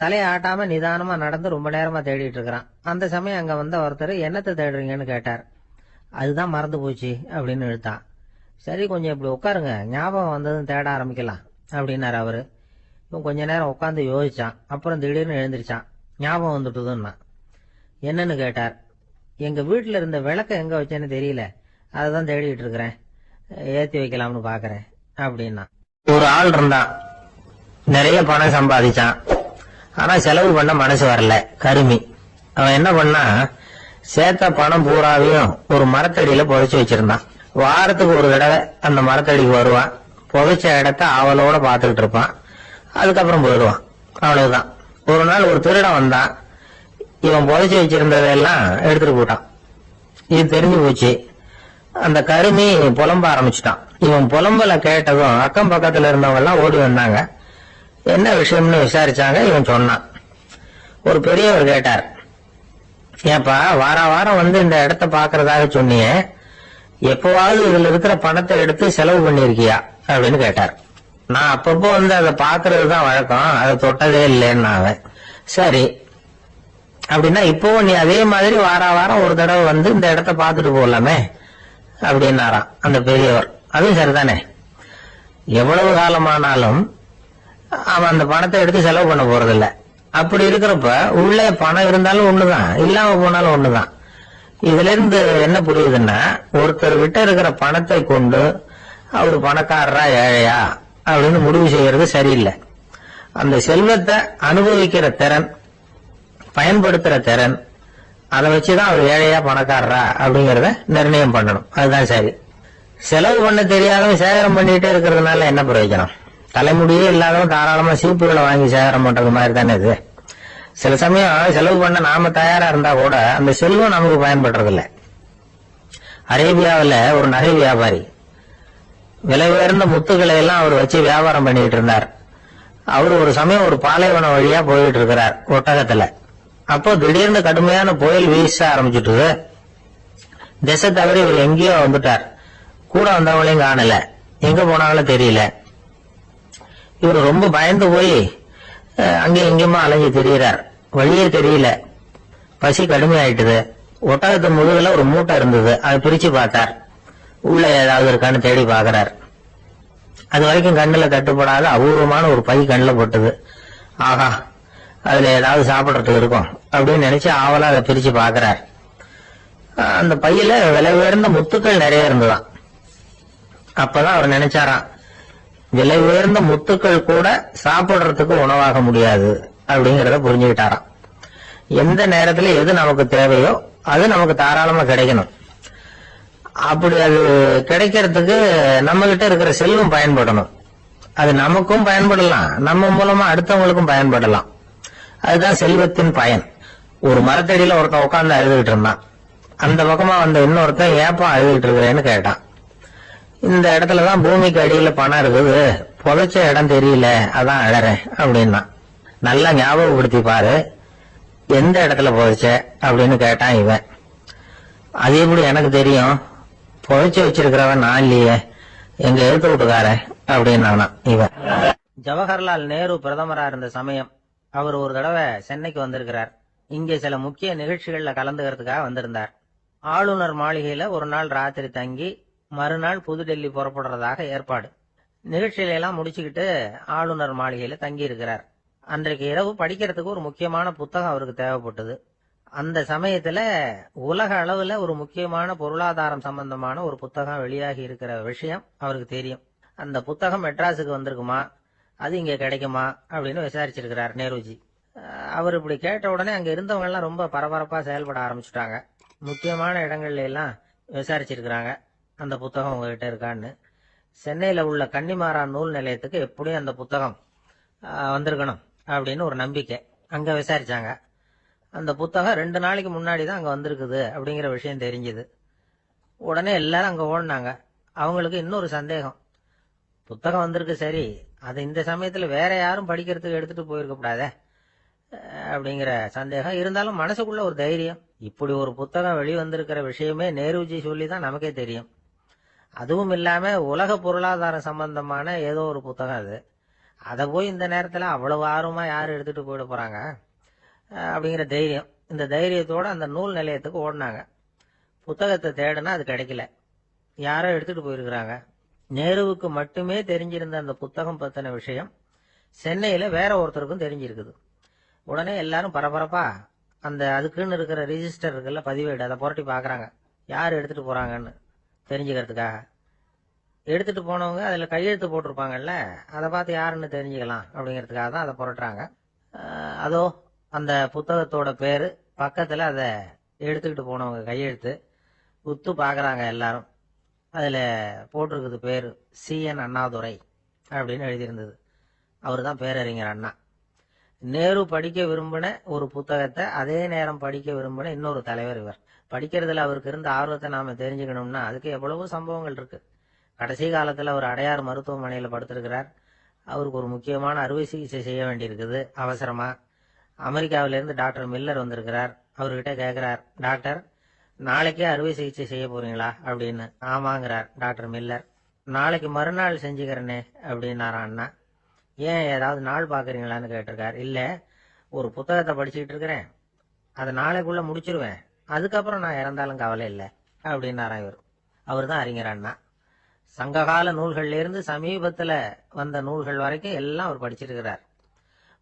தலையை ஆட்டாம நிதானமா நடந்து ரொம்ப நேரமா தேடிட்டு இருக்கிறான். அந்த சமயம் அங்க வந்த ஒருத்தர், என்னத்தை தேடுறீங்கன்னு கேட்டார். அதுதான் மறந்து போச்சு அப்படின்னு இழுத்தான். சரி, கொஞ்சம் இப்படி உட்காருங்க, ஞாபகம் வந்ததுன்னு தேட ஆரம்பிக்கலாம் அப்படின்னாரு அவரு. இவன் கொஞ்ச நேரம் உட்காந்து யோசிச்சான். அப்புறம் திடீர்னு எழுந்திருச்சான். ஞாபகம் வந்துட்டுதுன்னா. என்னன்னு கேட்டார். எங்க வீட்டுல இருந்த விளக்க எங்க வச்சேன்னு தெரியல, அததான் தேடிட்டு இருக்கிறேன், ஏத்தி வைக்கலாம்னு பாக்குறேன் அப்படின்னா. ஒரு ஆள் இருந்தான், நிறைய பணம் சம்பாதிச்சான். ஆனா செலவு பண்ண மனசு வரல, கருமி. அவன் என்ன பண்ணா, சேர்த்த பணம் பூராவையும் ஒரு மரத்தடியில புதைச்சு வச்சிருந்தான். வாரத்துக்கு ஒரு தடவை அந்த மரத்தடிக்கு வருவான். புதைச்ச இடத்த அவளோட பாத்துக்கிட்டு இருப்பான். அதுக்கப்புறம் போயிடுவான். அவ்வளவுதான். ஒரு நாள் ஒரு திருடன் வந்தான். இவன் புதைச்சு வச்சிருந்ததெல்லாம் எடுத்துட்டு போட்டான். இது தெரிஞ்சு போச்சு. அந்த கருமி புலம்ப ஆரம்பிச்சுட்டான். இவன் புலம்பல கேட்டதும் அக்கம் பக்கத்துல இருந்தவங்க எல்லாம் ஓடி வந்தாங்க. என்ன விஷயம்னு விசாரிச்சாங்க. இவன் சொன்னான். ஒரு பெரியவர் கேட்டார், ஏப்பா வாரம் வந்து இந்த இடத்த பாக்குறதாக சொன்னியே, எப்பவாவது இதுல இருக்கிற பணத்தை எடுத்து செலவு பண்ணிருக்கியா அப்படின்னு கேட்டார். நான் அப்பப்போ வந்து அதை பாக்குறதுதான் வழக்கம், அதை தொட்டதே இல்லைன்னு. அவன் சரி அப்படின்னா இப்பவும் நீ அதே மாதிரி வாரம் ஒரு தடவை வந்து இந்த இடத்த பாத்துட்டு போகலாமே அப்படின்னாராம் அந்த பெரியவர். அதுவும் சரிதானே, எவ்வளவு காலமானாலும் அவன் அந்த பணத்தை எடுத்து செலவு பண்ண போறதில்ல. அப்படி இருக்கிறப்ப உள்ள பணம் இருந்தாலும் ஒண்ணுதான், இல்லாம போனாலும் ஒண்ணுதான். இதுல இருந்து என்ன புரியுதுன்னா, ஒருத்தர் கிட்ட இருக்கிற பணத்தை கொண்டு அவரு பணக்காரரா ஏழையா அப்படின்னு முடிவு செய்யறது சரியில்லை. அந்த செல்வத்தை அனுபவிக்கிற திறன், பயன்படுத்துற திறன், அதை வச்சுதான் அவர் ஏழையா பணக்காரரா அப்படிங்கறத நிர்ணயம் பண்ணணும். அதுதான் சரி. செலவு பண்ண தெரியாதவன் சேகரம் பண்ணிட்டே இருக்கிறதுனால என்ன பிரயோஜனம்? தலைமுடியே இல்லாதவன் தாராளமா சீப்புகளை வாங்கி சேகரம் பண்றது மாதிரி தானே இது. சில சமயம் செலவு பண்ண நாம தயாரா இருந்தா கூட அந்த செல்வம் நமக்கு பயன்படுறது இல்லை. அரேபியாவில் ஒரு நகை வியாபாரி விலை உயர்ந்த முத்துக்களை எல்லாம் அவர் வச்சு வியாபாரம் பண்ணிட்டு இருந்தார். அவர் ஒரு சமயம் ஒரு பாலைவனம் வழியா போயிட்டு இருக்கிறார் ஒட்டகத்துல. அப்போ திடீர்னு கடுமையான புயல் வீச ஆரம்பிச்சுட்டு திசை தவிர இவர் எங்கேயோ வந்துட்டார். கூட வந்தவங்களையும் காணல, எங்க போனாலும் தெரியல. இவர் ரொம்ப பயந்து போய் அங்கேயும் இங்கேயுமா அலைஞ்சு திரியிறார். வழியே தெரியல. பசி கடுமையாயிட்டுது. ஒட்டகத்து முதுகுல ஒரு மூட்டை இருந்தது, அதை பிரிச்சு பார்த்தார். உள்ள ஏதாவது இருக்கான்னு தேடி பாக்குறார். அது வரைக்கும் கண்ணுல தட்டுப்படாத அபூர்வமான ஒரு பை கண்ணுல போட்டது. ஆஹா, அதுல ஏதாவது சாப்பிடறதுக்கு இருக்கும் அப்படின்னு நினைச்சு ஆவலா அதை பிரிச்சு பாக்குறார். அந்த பையில விலை உயர்ந்த முத்துக்கள் நிறைய இருந்ததாம். அப்பதான் அவர் நினைச்சாராம், விலை உயர்ந்த முத்துக்கள் கூட சாப்பிடுறதுக்கு உணவாக முடியாது அப்படிங்கறத புரிஞ்சுக்கிட்டாராம். எந்த நேரத்துல எது நமக்கு தேவையோ அது நமக்கு தாராளமா கிடைக்கணும். அப்படி அது கிடைக்கிறதுக்கு நம்ம கிட்ட இருக்கிற செல்வம் பயன்படணும். அது நமக்கும் பயன்படலாம், நம்ம மூலமா அடுத்தவங்களுக்கும் பயன்படலாம். அதுதான் செல்வத்தின் பயன். ஒரு மரத்தடியில ஒருத்தன் உட்கார்ந்து அழுதுகிட்டு இருந்தான். அந்த பக்கமா வந்த இன்னொருத்தன் ஏப்பா அழுதுகிட்டு இருக்கிறேன்னு கேட்டான். இந்த இடத்துலதான் பூமிக்கு அடியில பணம் இருக்குது, புதைச்ச இடம் தெரியல, அதான் அழறேன் அப்படின்னா. நல்லா ஞாபகப்படுத்தி பாரு, எந்த இடத்துல புதைச்ச அப்படின்னு கேட்டான் இவன். அது எப்படி எனக்கு தெரியும், புதைச்சு வச்சிருக்கிறவன் நான் இல்லையே, எங்க எடுத்து விட்டுக்காரன் அப்படின்னானா இவன். ஜவஹர்லால் நேரு பிரதமரா இருந்த சமயம் அவர் ஒரு தடவை சென்னைக்கு வந்திருக்கிறார். இங்கே சில முக்கிய நிகழ்ச்சிகள்ல கலந்துக்கிறதுக்காக வந்திருந்தார். ஆளுநர் மாளிகையில ஒரு நாள் ராத்திரி தங்கி மறுநாள் புதுடெல்லி புறப்படுறதாக ஏற்பாடு. நிகழ்ச்சியில எல்லாம் முடிச்சுக்கிட்டு ஆளுநர் மாளிகையில தங்கி இருக்கிறார். அன்றைக்கு இரவு படிக்கிறதுக்கு ஒரு முக்கியமான புத்தகம் அவருக்கு தேவைப்பட்டது. அந்த சமயத்துல உலக அளவுல ஒரு முக்கியமான பொருளாதாரம் சம்பந்தமான ஒரு புத்தகம் வெளியாகி இருக்கிற விஷயம் அவருக்கு தெரியும். அந்த புத்தகம் மெட்ராஸுக்கு வந்திருக்குமா, அது இங்க கிடைக்குமா அப்படின்னு விசாரிச்சிருக்கிறார் நேருஜி. அவர் இப்படி கேட்ட உடனே அங்க இருந்தவங்க எல்லாம் ரொம்ப பரபரப்பா செயல்பட ஆரம்பிச்சுட்டாங்க. முக்கியமான இடங்கள்ல எல்லாம் விசாரிச்சிருக்கிறாங்க, அந்த புத்தகம் உங்ககிட்ட இருக்கான்னு. சென்னையில உள்ள கன்னிமாரா நூல் நிலையத்துக்கு எப்படியும் அந்த புத்தகம் வந்திருக்கணும் அப்படின்னு ஒரு நம்பிக்கை. அங்க விசாரிச்சாங்க. அந்த புத்தகம் 2 நாளைக்கு முன்னாடி தான் அங்க வந்திருக்குது அப்படிங்கிற விஷயம் தெரிஞ்சது. உடனே எல்லாரும் அங்க ஓடினாங்க. அவங்களுக்கு இன்னொரு சந்தேகம், புத்தகம் வந்திருக்கு சரி, அது இந்த சமயத்துல வேற யாரும் படிக்கிறதுக்கு எடுத்துட்டு போயிருக்க கூடாதே அப்படிங்கிற சந்தேகம் இருந்தாலும் மனசுக்குள்ள ஒரு தைரியம். இப்படி ஒரு புத்தகம் வெளிவந்திருக்கிற விஷயமே நேருஜி சொல்லிதான் நமக்கே தெரியும். அதுவும் இல்லாம உலக பொருளாதாரம் சம்பந்தமான ஏதோ ஒரு புத்தகம் அது. அதை போய் இந்த நேரத்துல அவ்வளவு ஆர்வமா யாரு எடுத்துட்டு போயிட போறாங்க அப்படிங்கிற தைரியம். இந்த தைரியத்தோட அந்த நூல் நிலையத்துக்கு ஓடினாங்க. புத்தகத்தை தேடினா அது கிடைக்கல, யாரோ எடுத்துட்டு போயிருக்கிறாங்க. நேருவுக்கு மட்டுமே தெரிஞ்சிருந்த அந்த புத்தகம் பத்தின விஷயம் சென்னையில வேற ஒருத்தருக்கும் தெரிஞ்சிருக்குது. உடனே எல்லாரும் பரபரப்பா அந்த அதுக்குன்னு இருக்கிற ரிஜிஸ்டர் இருக்குல்ல, பதிவேடு, அதை புரட்டி பாக்குறாங்க யார் எடுத்துட்டு போறாங்கன்னு தெரிஞ்சுக்கிறதுக்காக. எடுத்துட்டு போனவங்க அதுல கையெழுத்து போட்டிருப்பாங்கல்ல, அதை பார்த்து யாருன்னு தெரிஞ்சுக்கலாம் அப்படிங்கிறதுக்காக தான் அதை புரட்டுறாங்க. அதோ அந்த புத்தகத்தோட பேரு பக்கத்துல அதை எடுத்துக்கிட்டு போனவங்க கையெழுத்து உத்து பாக்குறாங்க எல்லாரும். அதுல போட்டிருக்குது பேரு CN அண்ணாதுரை அப்படின்னு எழுதியிருந்தது. அவரு தான் பேரறிஞர் அண்ணா. நேரு படிக்க விரும்பின ஒரு புத்தகத்தை அதே நேரம் படிக்க விரும்பின இன்னொரு தலைவர் இவர். படிக்கிறதுல அவருக்கு இருந்த ஆர்வத்தை நாம தெரிஞ்சுக்கணும்னா அதுக்கு எவ்வளவோ சம்பவங்கள் இருக்கு. கடைசி காலத்துல அவர் அடையார் மருத்துவமனையில படுத்திருக்கிறார். அவருக்கு ஒரு முக்கியமான அறுவை சிகிச்சை செய்ய வேண்டியிருக்குது அவசரமா. அமெரிக்காவிலேருந்து டாக்டர் மில்லர் வந்திருக்கிறார். அவர்கிட்ட கேட்கிறார், டாக்டர் நாளைக்கே அறுவை சிகிச்சை செய்ய போறீங்களா அப்படின்னு. ஆமாங்கிறார் டாக்டர் மில்லர். நாளைக்கு மறுநாள் செஞ்சுக்கிறேனே அப்படின்னாராம் அண்ணா. ஏன் ஏதாவது நாள் பாக்குறீங்களான்னு கேட்டிருக்கார். இல்ல, ஒரு புத்தகத்தை படிச்சுக்கிட்டு இருக்கிறேன், அதை நாளைக்குள்ள முடிச்சிருவேன், அதுக்கப்புறம் நான் இறந்தாலும் கவலை இல்லை அப்படின்னாராம் இவர். அவர் தான் அறிஞர் அண்ணா. சங்ககால நூல்கள்ல இருந்து சமீபத்துல வந்த நூல்கள் வரைக்கும் எல்லாம் அவர் படிச்சிருக்கிறார்.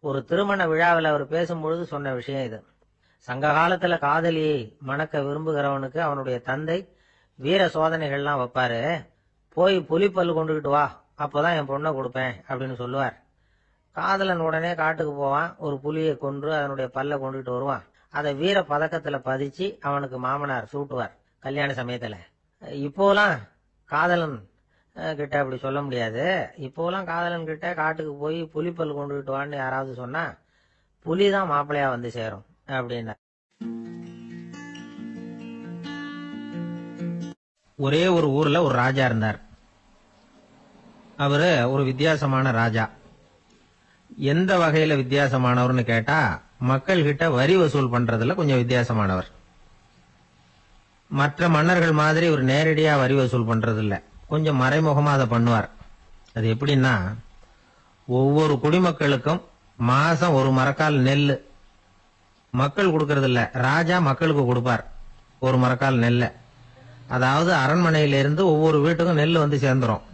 ஒரு திருமண விழாவில் அவர் பேசும்பொழுது சொன்ன விஷயம் இது. சங்க காலத்துல காதலியை மணக்க விரும்புகிறவனுக்கு அவனுடைய தந்தை வீர சோதனைகள்லாம் வைப்பாரு. போய் புலிப்பல்லு கொண்டுகிட்டு வா, அப்போதான் என் பொண்ணை கொடுப்பேன் அப்படின்னு சொல்லுவார். காதலன் உடனே காட்டுக்கு போவான், ஒரு புலியை கொன்று அதனுடைய பல்ல கொண்டுகிட்டு வருவான். அதை வீர பதக்கத்துல பதிச்சு அவனுக்கு மாமனார் சூட்டுவார் கல்யாண சமயத்துல. இப்போலாம் காதலன் கிட்ட அப்படி சொல்ல முடியாது. இப்போலாம் காதலன் கிட்ட காட்டுக்கு போய் புலிப்பல் கொண்டுகிட்டு வான்னு யாராவது சொன்னா புலிதான் மாப்பிள்ளையா வந்து சேரும் அப்படின்னா. ஒரே ஒரு ஊர்ல ஒரு ராஜா இருந்தார். அவரு ஒரு வித்தியாசமான ராஜா. எந்த வகையில வித்தியாசமானவர்னு கேட்டா, மக்கள் கிட்ட வரி வசூல் பண்றதுல கொஞ்சம் வித்தியாசமானவர். மற்ற மன்னர்கள் மாதிரி ஒரு நேரடியா வரி வசூல் பண்றது இல்ல, கொஞ்சம் மறைமுகமா அதை பண்ணுவார். அது எப்படின்னா, ஒவ்வொரு குடிமக்களுக்கும் மாசம் ஒரு மரக்கால் நெல் மக்கள் கொடுக்கறது இல்ல, ராஜா மக்களுக்கு கொடுப்பார் ஒரு மரக்கால் நெல்ல. அதாவது அரண்மனையிலிருந்து ஒவ்வொரு வீட்டுக்கும் நெல் வந்து சேர்ந்துரும்.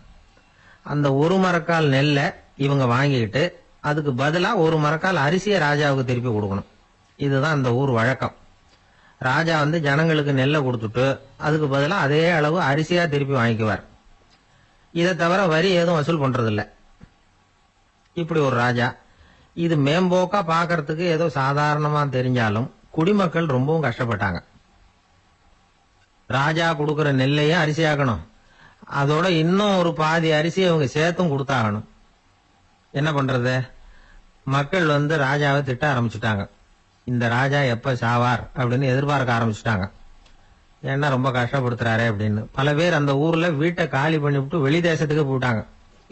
அந்த ஒரு மரக்கால் நெல்ல இவங்க வாங்கிக்கிட்டு அதுக்கு பதிலா ஒரு மரக்கால் அரிசியை ராஜாவுக்கு திருப்பி கொடுக்கணும். இதுதான் அந்த ஊர் வழக்கம். ராஜா வந்து ஜனங்களுக்கு நெல்லை கொடுத்துட்டு அதுக்கு பதிலா அதே அளவு அரிசியா திருப்பி வாங்கிக்குவார். இதை தவிர வரி எதுவும் வசூல் பண்றதில்ல. இப்படி ஒரு ராஜா. இது மேம்போக்கா பாக்கிறதுக்கு ஏதோ சாதாரணமா தெரிஞ்சாலும் குடிமக்கள் ரொம்பவும் கஷ்டப்பட்டாங்க. ராஜா கொடுக்கற நெல்லையும் அரிசியாக்கணும், அதோட இன்னும் ஒரு பாதி அரிசியை அவங்க சேர்த்தும் கொடுத்தாகணும். என்ன பண்றது? மக்கள் வந்து ராஜாவை திட்ட ஆரம்பிச்சுட்டாங்க. இந்த ராஜா எப்ப சாவார் அப்படின்னு எதிர்பார்க்க ஆரம்பிச்சுட்டாங்க. ஏன்னா ரொம்ப கஷ்டப்படுத்துறாரு அப்படின்னு. பல பேர் அந்த ஊர்ல வீட்டை காலி பண்ணிவிட்டு வெளி தேசத்துக்கு போயிட்டாங்க,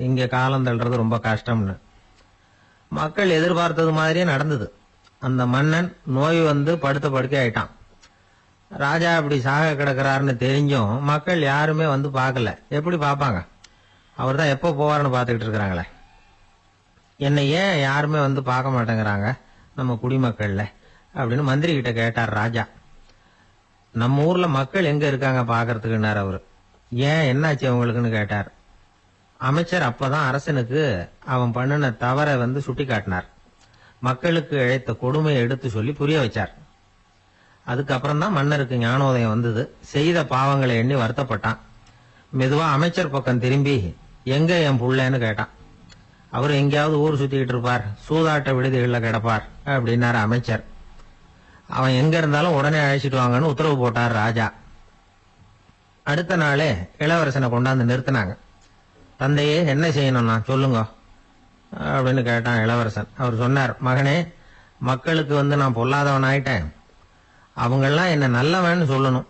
இங்க காலம் தள்ளுறது ரொம்ப கஷ்டம்னு. மக்கள் எதிர்பார்த்தது மாதிரியே நடந்தது. அந்த மன்னன் நோய் வந்து படுத்த படுக்கை ஆயிட்டான். ராஜா அப்படி சாக கிடக்கிறாருன்னு தெரிஞ்சும் மக்கள் யாருமே வந்து பார்க்கல. எப்படி பார்ப்பாங்க? அவர் தான் எப்போ போவார்னு பார்த்துக்கிட்டு இருக்கிறாங்களே. என்னை ஏன் யாருமே வந்து பார்க்க மாட்டேங்கிறாங்க நம்ம குடிமக்கள்ல அப்படின்னு மந்திரி கிட்ட கேட்டார் ராஜா. நம்ம ஊர்ல மக்கள் எங்க இருக்காங்க பாக்கிறதுக்குன்னார் அவரு. ஏன், என்னாச்சு அவங்களுக்குன்னு கேட்டார். அமைச்சர் அப்பதான் அரசனுக்கு அவன் பண்ணின தவறை வந்து சுட்டி காட்டினார். மக்களுக்கு இழைத்த கொடுமையை எடுத்து சொல்லி புரிய வச்சார். அதுக்கப்புறம் தான் மன்னருக்கு ஞானோதயம் வந்தது. செய்த பாவங்களை எண்ணி வருத்தப்பட்டான். மெதுவா அமைச்சர் பக்கம் திரும்பி, எங்க என் புள்ளன்னு கேட்டான். அவரு எங்கேயாவது ஊர் சுத்திக்கிட்டு இருப்பார், சூதாட்ட விடுதிகளில் கிடப்பார் அப்படின்னாரு அமைச்சர். அவன் எங்க இருந்தாலும் உடனே அழைச்சிட்டு வாங்கன்னு உத்தரவு போட்டார் ராஜா. அடுத்த நாளே இளவரசனை கொண்டாந்து நிறுத்தினாங்க. தந்தையே, என்ன செய்யணும்னா சொல்லுங்க அப்படின்னு கேட்டான் இளவரசன். அவர் சொன்னார், மகனே, மக்களுக்கு வந்து நான் பொல்லாதவன் ஆயிட்டேன், அவங்கெல்லாம் என்ன நல்லவன்னு சொல்லணும்,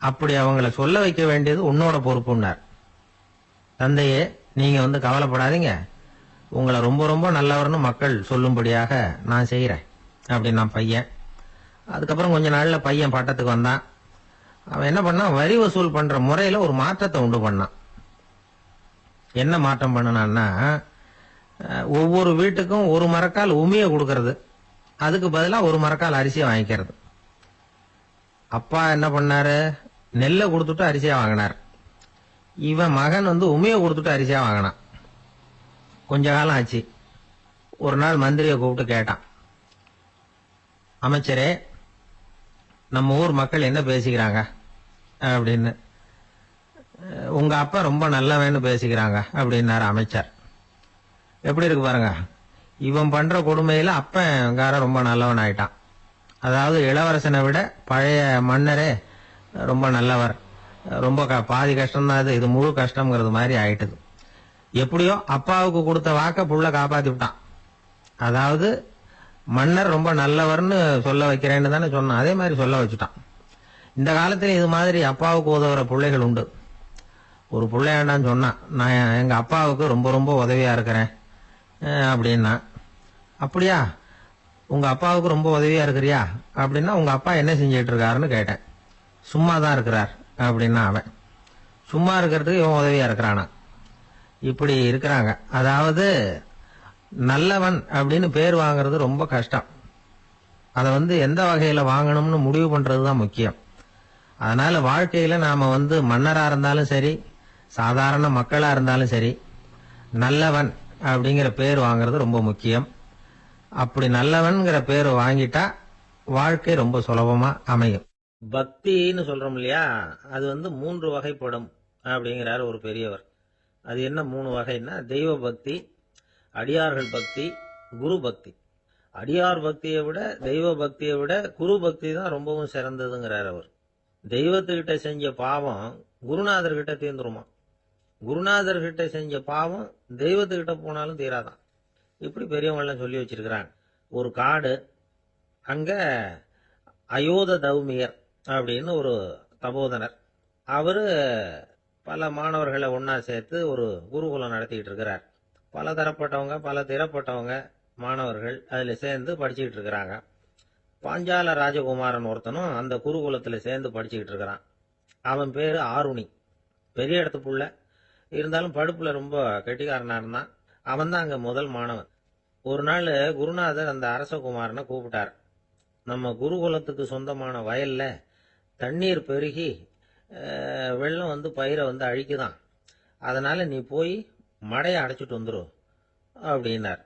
அப்படி அவங்கள சொல்ல வைக்க வேண்டியது உன்னோட பொறுப்புன்னார். தந்தையே, நீங்க வந்து கவலைப்படாதீங்க, உங்களை ரொம்ப ரொம்ப நல்லவர்னு மக்கள் சொல்லும்படியாக நான் செய்யறேன் அப்படின்னா பையன். அதுக்கப்புறம் கொஞ்ச நாள்ல பையன் பட்டத்துக்கு வந்தான். அவன் என்ன பண்ணான், வரி வசூல் பண்ற முறையில ஒரு மாற்றத்தை உண்டு பண்ணான். என்ன மாற்றம் பண்ணனான்னா, ஒவ்வொரு வீட்டுக்கும் ஒரு மரக்கால் உமிய கொடுக்கறது, அதுக்கு பதிலா ஒரு மரக்கால் அரிசியை வாங்கிக்கிறது. அப்பா என்ன பண்ணாரு, நெல்லை கொடுத்துட்டு அரிசியா வாங்கினார். இவன் மகன் வந்து உமிய கொடுத்துட்டு அரிசியா வாங்கினான். கொஞ்ச காலம் ஆச்சு. ஒரு நாள் மந்திரியை கூப்பிட்டு கேட்டான், அமைச்சரே, நம்ம ஊர் மக்கள் என்ன பேசிக்கிறாங்க அப்படின்னு. உங்க அப்பா ரொம்ப நல்லவன்னு பேசிக்கிறாங்க அப்படின்னாரு அமைச்சர். எப்படி இருக்கு பாருங்க, இவன் பண்ற கொடுமையில அப்பங்கார ரொம்ப நல்லவன் ஆயிட்டான். அதாவது இளவரசனை விட பழைய மன்னரே ரொம்ப நல்லவர், ரொம்ப பாதி கஷ்டம்தான் அது, இது முழு கஷ்டம்ங்கிறது மாதிரி ஆயிட்டுது. எப்படியோ அப்பாவுக்கு கொடுத்த வாக்க புள்ள காப்பாத்தி விட்டான். அதாவது மன்னர் ரொம்ப நல்லவர்னு சொல்ல வைக்கிறேன்னு தானே சொன்னான், அதே மாதிரி சொல்ல வச்சுட்டான். இந்த காலத்துல இது மாதிரி அப்பாவுக்கு உதவுற பிள்ளைகள் உண்டு. ஒரு பிள்ளையாண்டான்னு சொன்னான், நான் எங்க அப்பாவுக்கு ரொம்ப ரொம்ப உதவியா இருக்கிறேன் அப்படின்னா, அப்படியா, உங்க அப்பாவுக்கு ரொம்ப உதவியா இருக்கிறியா அப்படின்னா, உங்க அப்பா என்ன செஞ்சிட்டு இருக்காருன்னு கேட்டேன். சும்மா தான் இருக்கிறார் அப்படின்னா அவன். சும்மா இருக்கிறதுக்கு இவன் உதவியா இருக்கிறானா? இப்படி இருக்கிறாங்க. அதாவது நல்லவன் அப்படின்னு பேர் வாங்குறது ரொம்ப கஷ்டம். அதை எந்த வகையில வாங்கணும்னு முடிவு பண்றதுதான் முக்கியம். அதனால வாழ்க்கையில நாம மன்னரா இருந்தாலும் சரி, சாதாரண மக்களா இருந்தாலும் சரி, நல்லவன் அப்படிங்கிற பேர் வாங்குறது ரொம்ப முக்கியம். அப்படி நல்லவன்கிற பேர் வாங்கிட்டா வாழ்க்கை ரொம்ப சுலபமா அமையும். பக்தின்னு சொல்றோம் இல்லையா, அது 3 வகைப்படும் அப்படிங்கிறார் ஒரு பெரியவர். அது என்ன 3 வகைன்னா, தெய்வ பக்தி, அடியார்கள் பக்தி, குரு பக்தி. அடியார் பக்தியை விட, தெய்வ பக்தியை விட குரு பக்தி தான் ரொம்பவும் சிறந்ததுங்கிறார் அவர். தெய்வத்துக்கிட்ட செஞ்ச பாவம் குருநாதர்கிட்ட தீர்ந்துருமா, குருநாதர்கிட்ட செஞ்ச பாவம் தெய்வத்துக்கிட்ட போனாலும் தீராதான். இப்படி பெரியவங்களாம் சொல்லி வச்சிருக்கிறாங்க. ஒரு காடு, அங்க அயோத தௌமியர் அப்படின்னு ஒரு தபோதனர், அவரு பல மாணவர்களை ஒன்னா சேர்த்து ஒரு குருகுலம் நடத்திக்கிட்டு இருக்கிறார். பல தரப்பட்டவங்க, பல திறப்பட்டவங்க மாணவர்கள் அதுல சேர்ந்து படிச்சுக்கிட்டு இருக்கிறாங்க. பாஞ்சால ராஜகுமாரன் ஒருத்தனும் அந்த குருகுலத்துல சேர்ந்து படிச்சுக்கிட்டு இருக்கிறான். அவன் பேரு ஆருணி. பெரிய இடத்து புள்ள, இருந்தாலும் படுப்புல ரொம்ப கெட்டிக்காரனா இருந்தான். அவன் தான் அங்க முதல் மாணவன். ஒரு நாள் குருநாதர் அந்த அரசகுமாரனை கூப்பிட்டார். நம்ம குருகுலத்துக்கு சொந்தமான வயல்ல தண்ணீர் பெருகி வெள்ளம் பயிரை அழிக்குதான். அதனால நீ போய் மடையை அடைச்சிட்டு வந்துரு அப்படின்னார்.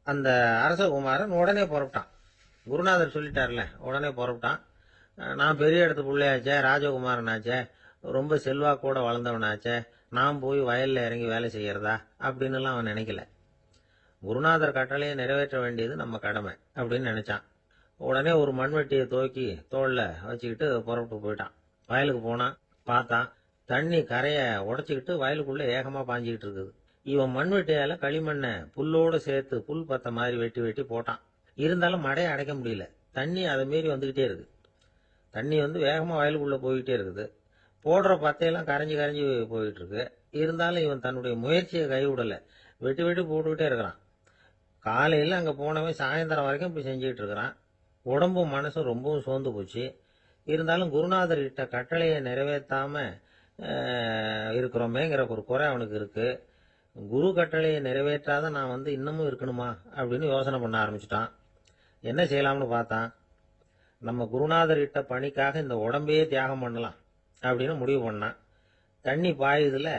அந்த அரசகுமாரன் உடனே புறப்பட்டான். குருநாதர் சொல்லிட்டார்ல, உடனே புறப்பட்டான். நான் பெரிய இடத்து பிள்ளையாச்சே, ராஜகுமாரனாச்சே, ரொம்ப செல்வாக்கூட வளர்ந்தவனாச்சே, நான் போய் வயல்ல இறங்கி வேலை செய்யறதா அப்படின்னுலாம் அவன் நினைக்கல. குருநாதர் கட்டளையை நிறைவேற்ற வேண்டியது நம்ம கடமை அப்படின்னு நினைச்சான். உடனே ஒரு மண்வெட்டியை தூக்கி தோல்ல வச்சுக்கிட்டு புறப்பட்டு போயிட்டான். வயலுக்கு போனான். பார்த்தான், தண்ணி கரையை உடைச்சிக்கிட்டு வயலுக்குள்ள ஏகமா பாஞ்சிக்கிட்டு இருக்குது. இவன் மண்வெட்டியால களிமண்ணை புல்லோட சேர்த்து புல் பத்த மாதிரி வெட்டி வெட்டி போட்டான். இருந்தாலும் மடையை அடைக்க முடியல. தண்ணி அதை மீறி வந்துகிட்டே இருக்கு. தண்ணி வேகமா வயலுக்குள்ள போய்கிட்டே இருக்குது. போடுற பத்தையெல்லாம் கரைஞ்சி கரைஞ்சி போயிட்டு இருக்கு. இருந்தாலும் இவன் தன்னுடைய முயற்சியை கைவிடல. வெட்டி வெட்டி போட்டுக்கிட்டே இருக்கிறான். காலையில அங்க போனவன் சாயந்தரம் வரைக்கும் இப்படி செஞ்சுக்கிட்டு இருக்கிறான். உடம்பும் மனசும் ரொம்பவும் சோர்ந்து போச்சு. இருந்தாலும் குருநாதர் கிட்ட கட்டளையை நிறைவேற்றாம இருக்கிறோமேங்கிற ஒரு குறை அவனுக்கு இருக்கு. குரு கட்டளையை நிறைவேற்றாத நான் இன்னமும் இருக்கணுமா அப்படின்னு யோசனை பண்ண ஆரம்பிச்சுட்டான். என்ன செய்யலாம்னு பார்த்தான். நம்ம குருநாதர் கிட்ட பணிக்காக இந்த உடம்பையே தியாகம் பண்ணலாம் அப்படின்னு முடிவு பண்ணான். தண்ணி பாயுதுல,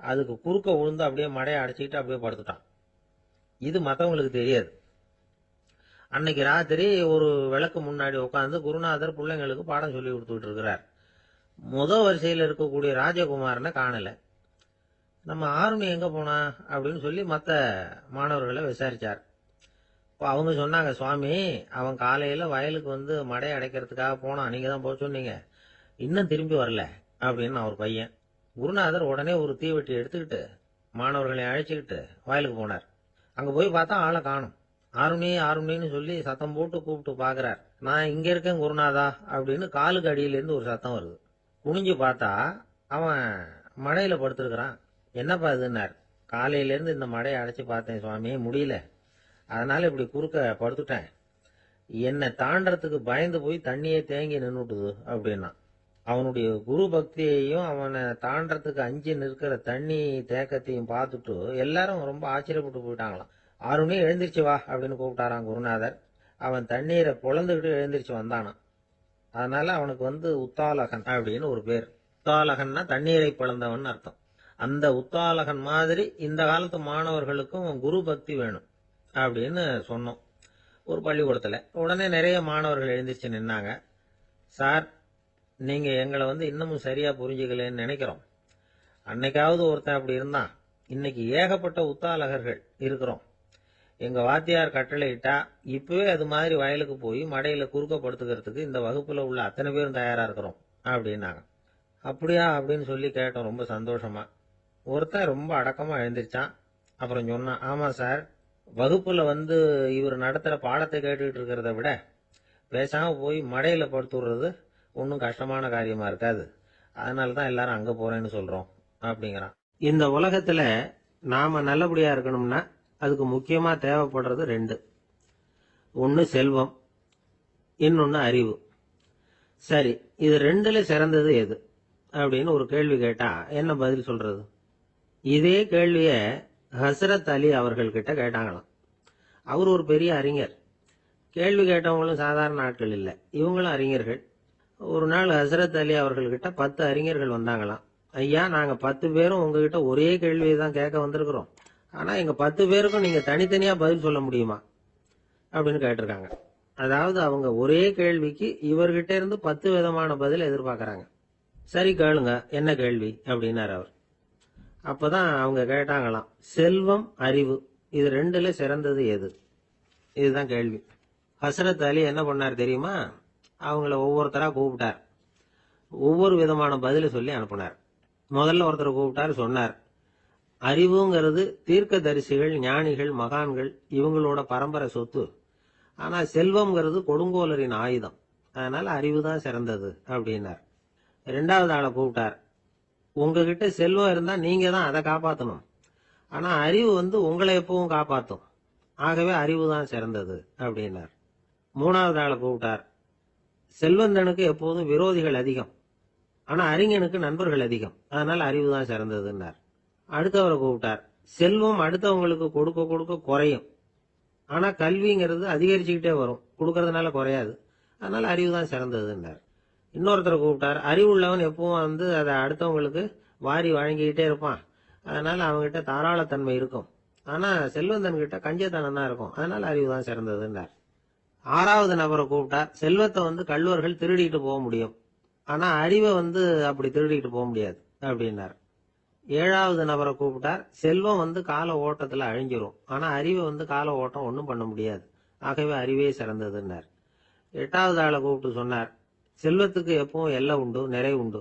அதுக்கு குறுக்க விழுந்து அப்படியே மடையை அடைச்சிக்கிட்டு அப்படியே படுத்துட்டான். இது மற்றவங்களுக்கு தெரியாது. அன்னைக்கு ராத்திரி ஒரு விளக்கு முன்னாடி உட்காந்து குருநாதர் பிள்ளைங்களுக்கு பாடம் சொல்லி கொடுத்துட்டு இருக்கிறார். வரிசையில் இருக்கக்கூடிய ராஜகுமாரனை காணல. நம்ம ஆருணி எங்க போனா அப்படின்னு சொல்லி மற்ற மாணவர்களை விசாரிச்சார். இப்போ அவங்க சொன்னாங்க, சுவாமி, அவன் காலையில வயலுக்கு மடையை அடைக்கிறதுக்காக போனான், நீங்க தான் போக சொன்னீங்க, இன்னும் திரும்பி வரல அப்படின்னு அவர் பையன். குருநாதர் உடனே ஒரு தீவெட்டி எடுத்துக்கிட்டு மாணவர்களை அழைச்சிக்கிட்டு வயலுக்கு போனார். அங்க போய் பார்த்தா ஆளை காணும். ஆருணி ஆருணின்னு சொல்லி சத்தம் போட்டு கூப்பிட்டு பாக்குறார். நான் இங்க இருக்கேன் குருநாதா அப்படின்னு காலுக்கு அடியிலேருந்து ஒரு சத்தம் வருது. குனிஞ்சு பார்த்தா அவன் மடையில படுத்திருக்கிறான். என்னப்பா இதுன்னார். காலையில இருந்து இந்த மடையை அடைச்சு பார்த்தேன் சுவாமி, முடியல, அதனால இப்படி குறுக்க படுத்துட்டேன். என்னை தாண்டறதுக்கு பயந்து போய் தண்ணியே தேங்கி நின்னுட்டுது அப்படின்னா. அவனுடைய குரு பக்தியையும் அவனை தாண்டறதுக்கு அஞ்சு நிற்கிற தண்ணி தேக்கத்தையும் பார்த்துட்டு எல்லாரும் ரொம்ப ஆச்சரியப்பட்டு போயிட்டாங்களாம். ஆருணி எழுந்திருச்சு வா அப்படின்னு கூப்பிட்டாராம் குருநாதர். அவன் தண்ணீரை பொழந்துகிட்டு எழுந்திருச்சு வந்தானான். அதனால அவனுக்கு உத்தாலகன் அப்படின்னு ஒரு பேர். உத்தாலகன்னா தண்ணீரை பிளந்தவன் அர்த்தம். அந்த உத்தாலகன் மாதிரி இந்த காலத்து மாணவர்களுக்கும் குரு பக்தி வேணும் அப்படின்னு சொன்னோம் ஒரு பள்ளிக்கூடத்துல. உடனே நிறைய மாணவர்கள் எழுந்திருச்சு நின்னாங்க. சார், நீங்க எங்களை இன்னமும் சரியா புரிஞ்சுக்கலன்னு நினைக்கிறோம். அன்னைக்காவது ஒருத்தன் அப்படி இருந்தான், இன்னைக்கு ஏகப்பட்ட உத்தாலகர்கள் இருக்கிறோம். எங்க வாத்தியார் கட்டளையிட்டா இப்பவே அது மாதிரி வயலுக்கு போய் மடையில குறுக்கப்படுத்துக்கிறதுக்கு இந்த வகுப்புல உள்ள அத்தனை பேரும் தயாரா இருக்கிறோம் அப்படின்னாங்க. அப்படியா அப்படின்னு சொல்லி கேட்டோம் ரொம்ப சந்தோஷமா. ஒருத்தன் ரொம்ப அடக்கமா எழுந்திருச்சான். அப்புறம் சொன்னான், ஆமா சார், வகுப்புல இவர் நடத்துற பாடத்தை கேட்டுக்கிட்டு இருக்கிறத விட பேசாம போய் மடையில படுத்துடுறது ஒன்றும் கஷ்டமான காரியமா இருக்காது, அதனாலதான் எல்லாரும் அங்க போறேன்னு சொல்றோம் அப்படிங்கிறான். இந்த உலகத்துல நாம நல்லபடியா இருக்கணும்னா அதுக்கு முக்கியமா தேவைப்படுறது ரெண்டு. ஒன்னு செல்வம், இன்னொன்னு அறிவு. சரி, இது ரெண்டுல சிறந்தது எது அப்படின்னு ஒரு கேள்வி கேட்டா என்ன பதில் சொல்றது? இதே கேள்விய ஹசரத் அலி அவர்கள் கிட்ட கேட்டாங்களாம். அவர் ஒரு பெரிய அறிஞர். கேள்வி கேட்டவங்களும் சாதாரண ஆட்கள் இல்லை, இவங்களும் அறிஞர்கள். ஒரு நாள் ஹசரத் அலி அவர்கள்கிட்ட 10 அறிஞர்கள் வந்தாங்களாம். ஐயா, நாங்க 10 பேரும் உங்ககிட்ட ஒரே கேள்வியை தான் கேட்க வந்திருக்கிறோம். ஆனா எங்க 10 பேருக்கும் நீங்க தனித்தனியா பதில் சொல்ல முடியுமா அப்படின்னு கேட்டிருக்காங்க. அதாவது அவங்க ஒரே கேள்விக்கு இவர்கிட்ட இருந்து 10 விதமான பதில் எதிர்பார்க்கறாங்க. சரி கேளுங்க, என்ன கேள்வி அப்படின்னாரு அவர். அப்பதான் அவங்க கேட்டாங்களாம், செல்வம் அறிவு இது ரெண்டுல சிறந்தது எது? இதுதான் கேள்வி. ஹசரத் அலி என்ன பண்ணார் தெரியுமா? அவங்கள ஒவ்வொருத்தரா கூப்பிட்டார். ஒவ்வொரு விதமான பதில சொல்லி அனுப்புனார். முதல்ல ஒருத்தரை கூப்பிட்டார், சொன்னார், அறிவுங்கிறது தீர்க்கதரிசிகள், ஞானிகள், மகான்கள் இவங்களோட பரம்பரை சொத்து. ஆனா செல்வம்ங்கிறது கொடுங்கோலரின் ஆயுதம். அதனால அறிவுதான் சிறந்தது அப்படின்னார். ரெண்டாவது ஆளை கூப்பிட்டார். உங்ககிட்ட செல்வம் இருந்தா நீங்க தான் அதை காப்பாற்றணும். ஆனா அறிவு உங்களை எப்பவும் காப்பாற்றும். ஆகவே அறிவு தான் சிறந்தது அப்படின்னார். மூணாவது ஆளை கூப்பிட்டார். செல்வந்தனுக்கு எப்போதும் விரோதிகள் அதிகம், ஆனா அறிஞனுக்கு நண்பர்கள் அதிகம். அதனால அறிவு தான் சிறந்ததுன்னார். அடுத்தவரை கூப்பிட்டார். செல்வம் அடுத்தவங்களுக்கு கொடுக்க கொடுக்க குறையும், ஆனா கல்விங்கிறது அதிகரிச்சுக்கிட்டே வரும், கொடுக்கறதுனால குறையாது. அதனால அறிவு தான் சிறந்ததுன்னார். இன்னொருத்தரை கூப்பிட்டார். அறிவு உள்ளவன் எப்பவும் அதை அடுத்தவங்களுக்கு வாரி வழங்கிக்கிட்டே இருப்பான். அதனால அவங்ககிட்ட தாராளத்தன்மை இருக்கும். ஆனா செல்வந்தன் கிட்ட கஞ்சத்தனம் தான் இருக்கும். அதனால அறிவு தான் சிறந்ததுன்னார். ஆறாவது நபரை கூப்பிட்டார். செல்வத்தை கள்வர்கள் திருடிட்டு போக முடியும், ஆனா அறிவை அப்படி திருடிட்டு போக முடியாது அப்படின்னார். ஏழாவது நபரை கூப்பிட்டார். செல்வம் கால ஓட்டத்துல அழிஞ்சிரும், ஆனா அறிவை கால ஓட்டம் ஒன்றும் பண்ண முடியாது. ஆகவே அறிவே சிறந்ததுன்னார். எட்டாவது ஆளை கூப்பிட்டு சொன்னார், செல்வத்துக்கு எப்பவும் எல்லை உண்டு, நிறை உண்டு,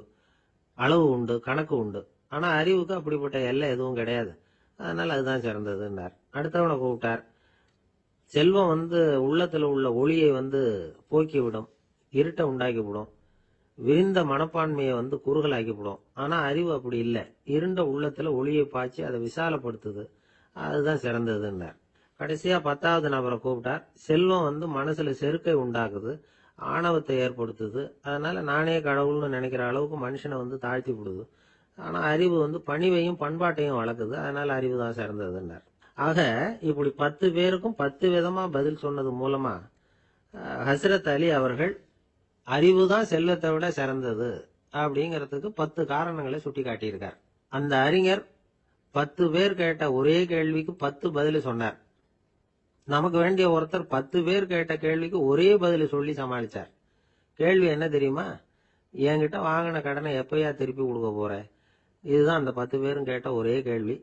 அளவு உண்டு, கணக்கு உண்டு. ஆனா அறிவுக்கு அப்படிப்பட்ட எல்லை எதுவும் கிடையாது. அதனால அதுதான் சிறந்ததுன்னார். அடுத்தவனை கூப்பிட்டார். செல்வம் உள்ளத்துல உள்ள ஒளியை போக்கிவிடும், இருட்டை உண்டாக்கிவிடும், விரிந்த மனப்பான்மையை குறுகலாக்கிவிடும். ஆனா அறிவு அப்படி இல்லை, இருண்ட உள்ளத்துல ஒளியை பாய்ச்சி அதை விசாலப்படுத்துது. அதுதான் சிறந்ததுன்னார். கடைசியா 10வது நபரை கூப்பிட்டார். செல்வம் மனசுல செருக்கை உண்டாக்குது, ஆணவத்தை ஏற்படுத்துது. அதனால நானே கடவுள்னு நினைக்கிற அளவுக்கு மனுஷனை தாழ்த்தி விடுது. ஆனா அறிவு பணிவையும் பண்பாட்டையும் வளர்க்குது. அதனால அறிவு தான் சிறந்ததுன்னார். ஆக இப்படி 10 பேருக்கும் 10 விதமா பதில் சொன்னது மூலமா ஹசரத் அலி அவர்கள் அறிவுதான் செல்வத்தை விட சிறந்தது அப்படிங்கறதுக்கு 10 காரணங்களை சுட்டி காட்டியிருக்கார். அந்த அறிஞர் 10 பேர் கேட்ட ஒரே கேள்விக்கு 10 பதில் சொன்னார். நமக்கு வேண்டிய ஒருத்தர் 10 பேர் கேட்ட கேள்விக்கு ஒரே பதில் சொல்லி சமாளிச்சார். கேள்வி என்ன தெரியுமா? என்கிட்ட வாங்கின கடனை எப்பயா திருப்பி கொடுக்க போற? இதுதான் அந்த 10 பேரும் கேட்ட ஒரே கேள்வி.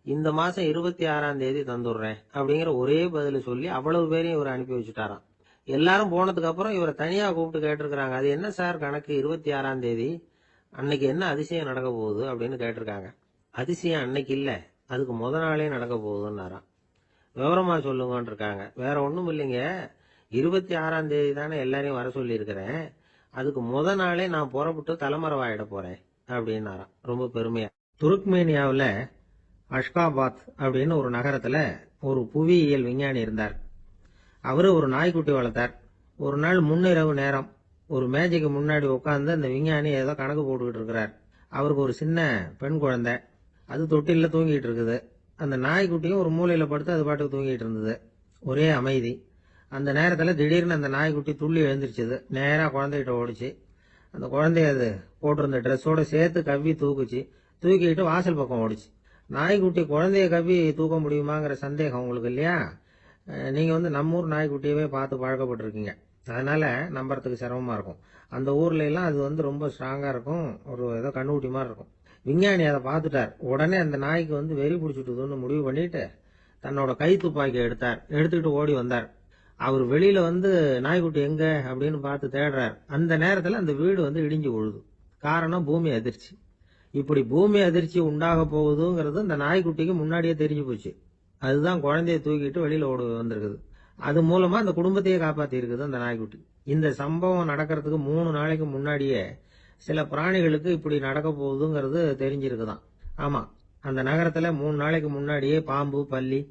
இந்த மாசம் 26ஆம் தேதி தந்துடுறேன் அப்படிங்கிற ஒரே பதில சொல்லி அவ்வளவு பேரையும் இவர் அனுப்பி வச்சுட்டாராம். எல்லாரும் போனதுக்கு அப்புறம் இவரை தனியா கூப்பிட்டு கேட்டிருக்காங்க. அது என்ன சார் கணக்கு, 26ஆம் தேதி அன்னைக்கு என்ன அதிசயம் நடக்க போகுது அப்படின்னு கேட்டிருக்காங்க. அதிசயம் அன்னைக்கு இல்ல, அதுக்கு முத நாளே நடக்க போகுதுன்னாராம். விவரமா சொல்லுங்கன்னு இருக்காங்க. வேற ஒண்ணும் இல்லைங்க, 26ஆம் தேதி தானே எல்லாரையும் வர சொல்லி இருக்கிறேன், அதுக்கு முத நாளே நான் புறப்பட்டு தலைமறைவாயிட போறேன் அப்படின்னாராம் ரொம்ப பெருமையா. துருக்மேனியாவுல அஷ்காபாத் அப்படின்னு ஒரு நகரத்துல ஒரு புவியியல் விஞ்ஞானி இருந்தார். அவரு ஒரு நாய்க்குட்டி வளர்த்தார். ஒரு நாள் முன்னிரவு நேரம் ஒரு மேஜைக்கு முன்னாடி உட்கார்ந்து அந்த விஞ்ஞானி ஏதோ கணக்கு போட்டுக்கிட்டு இருக்கிறார். அவருக்கு ஒரு சின்ன பெண் குழந்தை, அது தொட்டில தூங்கிட்டு இருக்குது. அந்த நாய்க்குட்டியும் ஒரு மூலையில படுத்து அது பாட்டுக்கு தூங்கிட்டு இருந்தது. ஒரே அமைதி. அந்த நேரத்துல திடீர்னு அந்த நாய்க்குட்டி துள்ளி எழுந்திருச்சுது. நேரா குழந்தைகிட்ட ஓடிச்சு. அந்த குழந்தைய அது போட்டிருந்த ட்ரெஸ்ஸோட சேர்த்து கவ்வி தூக்குச்சு. தூக்கிட்டு வாசல் பக்கம் ஓடிச்சு. நாய்க்குட்டி குழந்தைய கவ்வி தூக்க முடியுமாங்கிற சந்தேகம் உங்களுக்கு இல்லையா? நீங்க நம்ம ஊர் நாய்க்குட்டியவே பார்த்து பழக்கப்பட்டிருக்கீங்க, அதனால நம்புறதுக்கு சிரமமா இருக்கும். அந்த ஊர்ல எல்லாம் அது ரொம்ப ஸ்ட்ராங்கா இருக்கும், ஒரு ஏதோ கண்ணுக்குட்டி மாதிரி இருக்கும். விஞ்ஞானி அதை பார்த்துட்டார். உடனே அந்த நாய்க்கு வெறி பிடிச்சிட்டுதுன்னு முடிவு பண்ணிட்டு தன்னோட கை துப்பாக்கி எடுத்துக்கிட்டு ஓடி வந்தார். அவர் வெளியில நாய்க்குட்டி எங்க அப்படின்னு பார்த்து தேடுறார். அந்த நேரத்துல அந்த வீடு இடிஞ்சு விழுது. காரணம் பூமி அதிர்ச்சி. இப்படி பூமி அதிர்ச்சி உண்டாக போகுதுங்கிறது அந்த நாய்க்குட்டிக்கு முன்னாடியே தெரிஞ்சு போச்சு. அதுதான் குழந்தைய தூக்கிட்டு வெளியில ஓடி வந்திருக்குது. அது மூலமா அந்த குடும்பத்தையே காப்பாத்தி இருக்குது அந்த நாய்க்குட்டி. இந்த சம்பவம் நடக்கிறதுக்கு 3 நாளைக்கு முன்னாடியே சில பிராணிகளுக்கு இப்படி நடக்க போகுதுங்கிறது தெரிஞ்சிருக்குதான். ஆமா, அந்த நகரத்துல 3 நாளைக்கு முன்னாடியே பாம்பு, பல்லி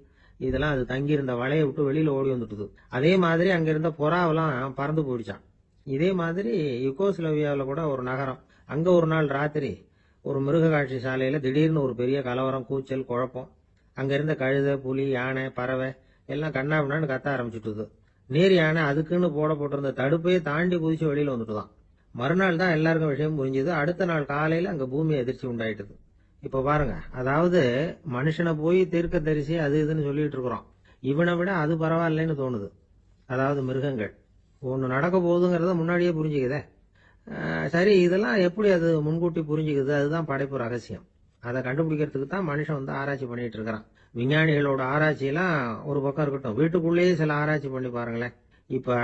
இதெல்லாம் அது தங்கியிருந்த வலையை விட்டு வெளியில ஓடி வந்துட்டுது. அதே மாதிரி அங்க இருந்த புறாவெல்லாம் பறந்து போயிடுச்சான். இதே மாதிரி யுகோஸ்லோவியாவில் கூட ஒரு நகரம், அங்க ஒரு நாள் ராத்திரி ஒரு மிருக காட்சி சாலையில திடீர்னு ஒரு பெரிய கலவரம், கூச்சல், குழப்பம். அங்க இருந்த கழுதை, புலி, யானை, பறவை எல்லாம் கண்ணாபின்னான்னு கத்த ஆரம்பிச்சுட்டுது. நீர் யானை அதுக்குன்னு போட்டிருந்த தடுப்பையே தாண்டி குதிச்சு வெளியில வந்துட்டுதான். மறுநாள் தான் எல்லாருக்கும் விஷயம் புரிஞ்சுது. அடுத்த நாள் காலையில அங்க பூமி அதிர்ச்சி உண்டாயிட்டுது. இப்ப பாருங்க, அதாவது மனுஷனை போய் தீர்க்க தரிசி அது இதுன்னு சொல்லிட்டு இருக்கிறோம். இவனை விட அது பரவாயில்லைன்னு தோணுது. அதாவது மிருகங்கள் ஒண்ணு நடக்க போகுதுங்கிறத முன்னாடியே புரிஞ்சுக்குதே. சரி, இதெல்லாம் எப்படி அது முன்கூட்டி புரிஞ்சுக்குது? அதுதான் படைப்பு ரகசியம். அதை கண்டுபிடிக்கிறதுக்கு தான் மனுஷன் ஆராய்ச்சி பண்ணிட்டு இருக்கிறான். விஞ்ஞானிகளோட ஆராய்ச்சியெல்லாம் ஒரு பக்கம் இருக்கட்டும், வீட்டுக்குள்ளேயே சில ஆராய்ச்சி பண்ணி பாருங்களேன். இப்ப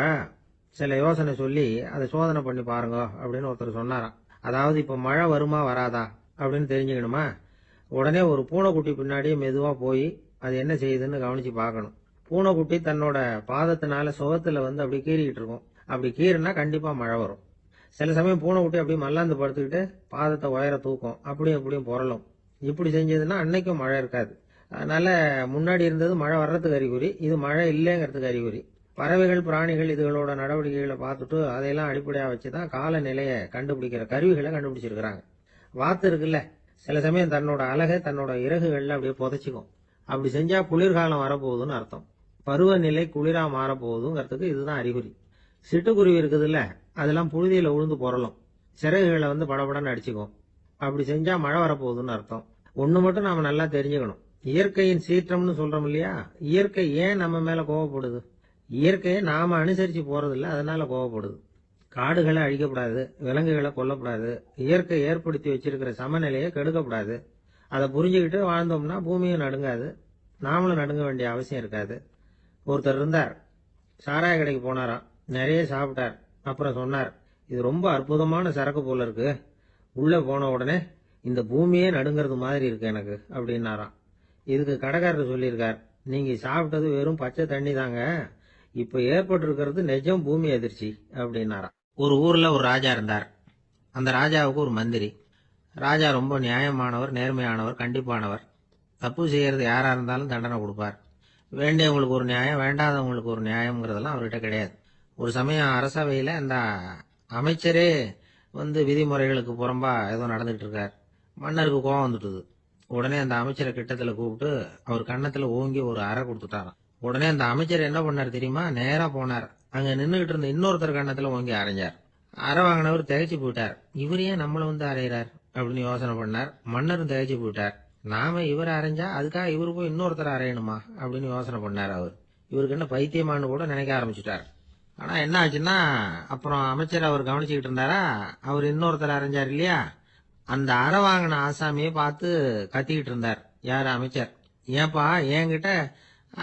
சில யோசனை சொல்லி அதை சோதனை பண்ணி பாருங்க அப்படின்னு ஒருத்தர் சொன்னாராம். அதாவது இப்ப மழை வருமா வராதா அப்படின்னு தெரிஞ்சுக்கணுமா, உடனே ஒரு பூனைக்குட்டி பின்னாடியே மெதுவா போய் அது என்ன செய்யுதுன்னு கவனிச்சு பார்க்கணும். பூனைக்குட்டி தன்னோட பாதத்தினால சுகத்துல அப்படி கீறிக்கிட்டு இருக்கும். அப்படி கீறினா கண்டிப்பா மழை வரும். சில சமயம் பூனைக்குட்டி அப்படியே மல்லாந்து படுத்துக்கிட்டு பாதத்தை உயர தூக்கும், அப்படியும் புரளும். இப்படி செஞ்சதுன்னா அன்னைக்கும் மழை இருக்காது. அதனால முன்னாடி இருந்தது மழை வர்றதுக்கு அறிகுறி, இது மழை இல்லைங்கிறதுக்கு அறிகுறி. பறவைகள், பிராணிகள் இதுகளோட நடவடிக்கைகளை பார்த்துட்டு அதையெல்லாம் அடிப்படையா வச்சுதான் காலநிலையை கண்டுபிடிக்கிற கருவிகளை கண்டுபிடிச்சிருக்கிறாங்க. வாத்து இருக்குல்ல, சில சமயம் தன்னோட அழகை தன்னோட இறகுகள்ல அப்படியே புதைச்சிக்கும். அப்படி செஞ்சா குளிர்காலம் வரப்போகுதுன்னு அர்த்தம். பருவநிலை குளிரா மாறப்போகுதுங்கிறதுக்கு இதுதான் அறிகுறி. சிட்டுக்குருவி இருக்குதுல்ல, அதெல்லாம் புழுதியில உழுந்து புரளும், சிறகுகளை படபடன்னு அடிச்சுக்கும். அப்படி செஞ்சா மழை வரப்போகுதுன்னு அர்த்தம். ஒண்ணு மட்டும் நாம நல்லா தெரிஞ்சுக்கணும், இயற்கையின் சீற்றம்னு சொல்றோம் இல்லையா, இயற்கை ஏன் நம்ம மேல கோவப்படுது? இயற்கையை நாம அனுசரிச்சு போறதில்ல, அதனால கோவப்படுது. காடுகளை அழிக்கப்படாது, விலங்குகளை கொல்லப்படாது, இயற்கை ஏற்படுத்தி வச்சிருக்கிற சமநிலையை கெடுக்கப்படாது. அதை புரிஞ்சுக்கிட்டு வாழ்ந்தோம்னா பூமியும் நடுங்காது, நாமளும் நடுங்க வேண்டிய அவசியம் இருக்காது. ஒருத்தர் இருந்தார், சாராய கடைக்கு போனாராம், நிறைய சாப்பிட்டார். அப்புறம் சொன்னார், இது ரொம்ப அற்புதமான சரக்கு போல இருக்கு, உள்ள போன உடனே இந்த பூமியே நடுங்கிறது மாதிரி இருக்கு எனக்கு அப்படின்னாராம். இதுக்கு கடைக்காரர் சொல்லியிருக்கார், நீங்க சாப்பிட்டது வெறும் பச்சை தண்ணி தாங்க, இப்ப ஏற்பட்டு இருக்கிறது நிஜம் பூமி அதிர்ச்சி அப்படின்னாராம். ஒரு ஊர்ல ஒரு ராஜா இருந்தார். அந்த ராஜாவுக்கு ஒரு மந்திரி. ராஜா ரொம்ப நியாயமானவர், நேர்மையானவர், கண்டிப்பானவர். தப்பு செய்யறது யாரா இருந்தாலும் தண்டனை கொடுப்பார். வேண்டியவங்களுக்கு ஒரு நியாயம், வேண்டாதவங்களுக்கு ஒரு நியாயம்ங்கிறதெல்லாம் அவர்கிட்ட கிடையாது. ஒரு சமயம் அரசவையில அந்த அமைச்சரே விதிமுறைகளுக்கு புறம்பா ஏதோ நடந்துட்டு இருக்கார். மன்னருக்கு கோபம் வந்துட்டுது. உடனே அந்த அமைச்சரை கிட்டத்துல கூப்பிட்டு அவர் கன்னத்துல ஓங்கி ஒரு அறை கொடுத்துட்டாராம். உடனே அந்த அமைச்சர் என்ன பண்ணார் தெரியுமா, நேரா போனார், அங்க நின்றுகிட்டு இருந்த இன்னொருத்தர் கன்னத்துல ஓங்கி அரைஞ்சார். அரை வாங்கினவர் திகைச்சு போயிட்டார். இவர் ஏன் நம்மள அரைகிறார் அப்படின்னு யோசனை பண்ணார். மன்னரும் திகைச்சு போயிட்டார். நாம இவரை அரைஞ்சா அதுக்காக இவரு போய் இன்னொருத்தர் அரையணுமா அப்படின்னு யோசனை பண்ணார். அவர் இவருக்கு என்ன பைத்தியமானு கூட நினைக்க ஆரம்பிச்சுட்டார். ஆனா என்ன ஆச்சுன்னா, அப்புறம் அமைச்சர் அவர் கவனிச்சுக்கிட்டு இருந்தாரா, அவர் இன்னொருத்தர் அரைஞ்சார் இல்லையா, அந்த அரை வாங்கின ஆசாமியை பார்த்து கத்திக்கிட்டு இருந்தார். யாரு? அமைச்சர். ஏன்பா என்கிட்ட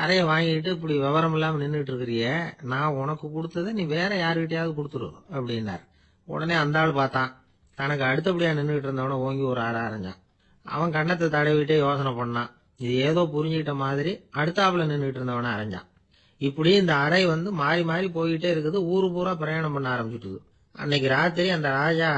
அறைய வாங்கிட்டு இப்படி விவரம் இல்லாம நின்றுட்டு இருக்கிறிய, நான் உனக்கு கொடுத்ததை நீ வேற யாருகிட்டயாவது கொடுத்துரு அப்படின்னார். உடனே அந்த ஆள் பார்த்தான், தனக்கு அடுத்தபடியா நின்றுட்டு இருந்தவன ஓங்கி ஒரு அரை அரைஞ்சான். அவன் கண்ணத்தை தடவிட்டே யோசனை பண்ணான். இது ஏதோ புரிஞ்சுக்கிட்ட மாதிரி அடுத்தாப்புல நின்றுட்டு இருந்தவன அரைஞ்சான். இப்படி இந்த அறை மாறி மாறி போய்கிட்டே இருக்குது. ஊரு பூரா பிரயாணம் பண்ண ஆரம்பிச்சுட்டுது. அன்னைக்கு ராத்திரி அந்த ராஜா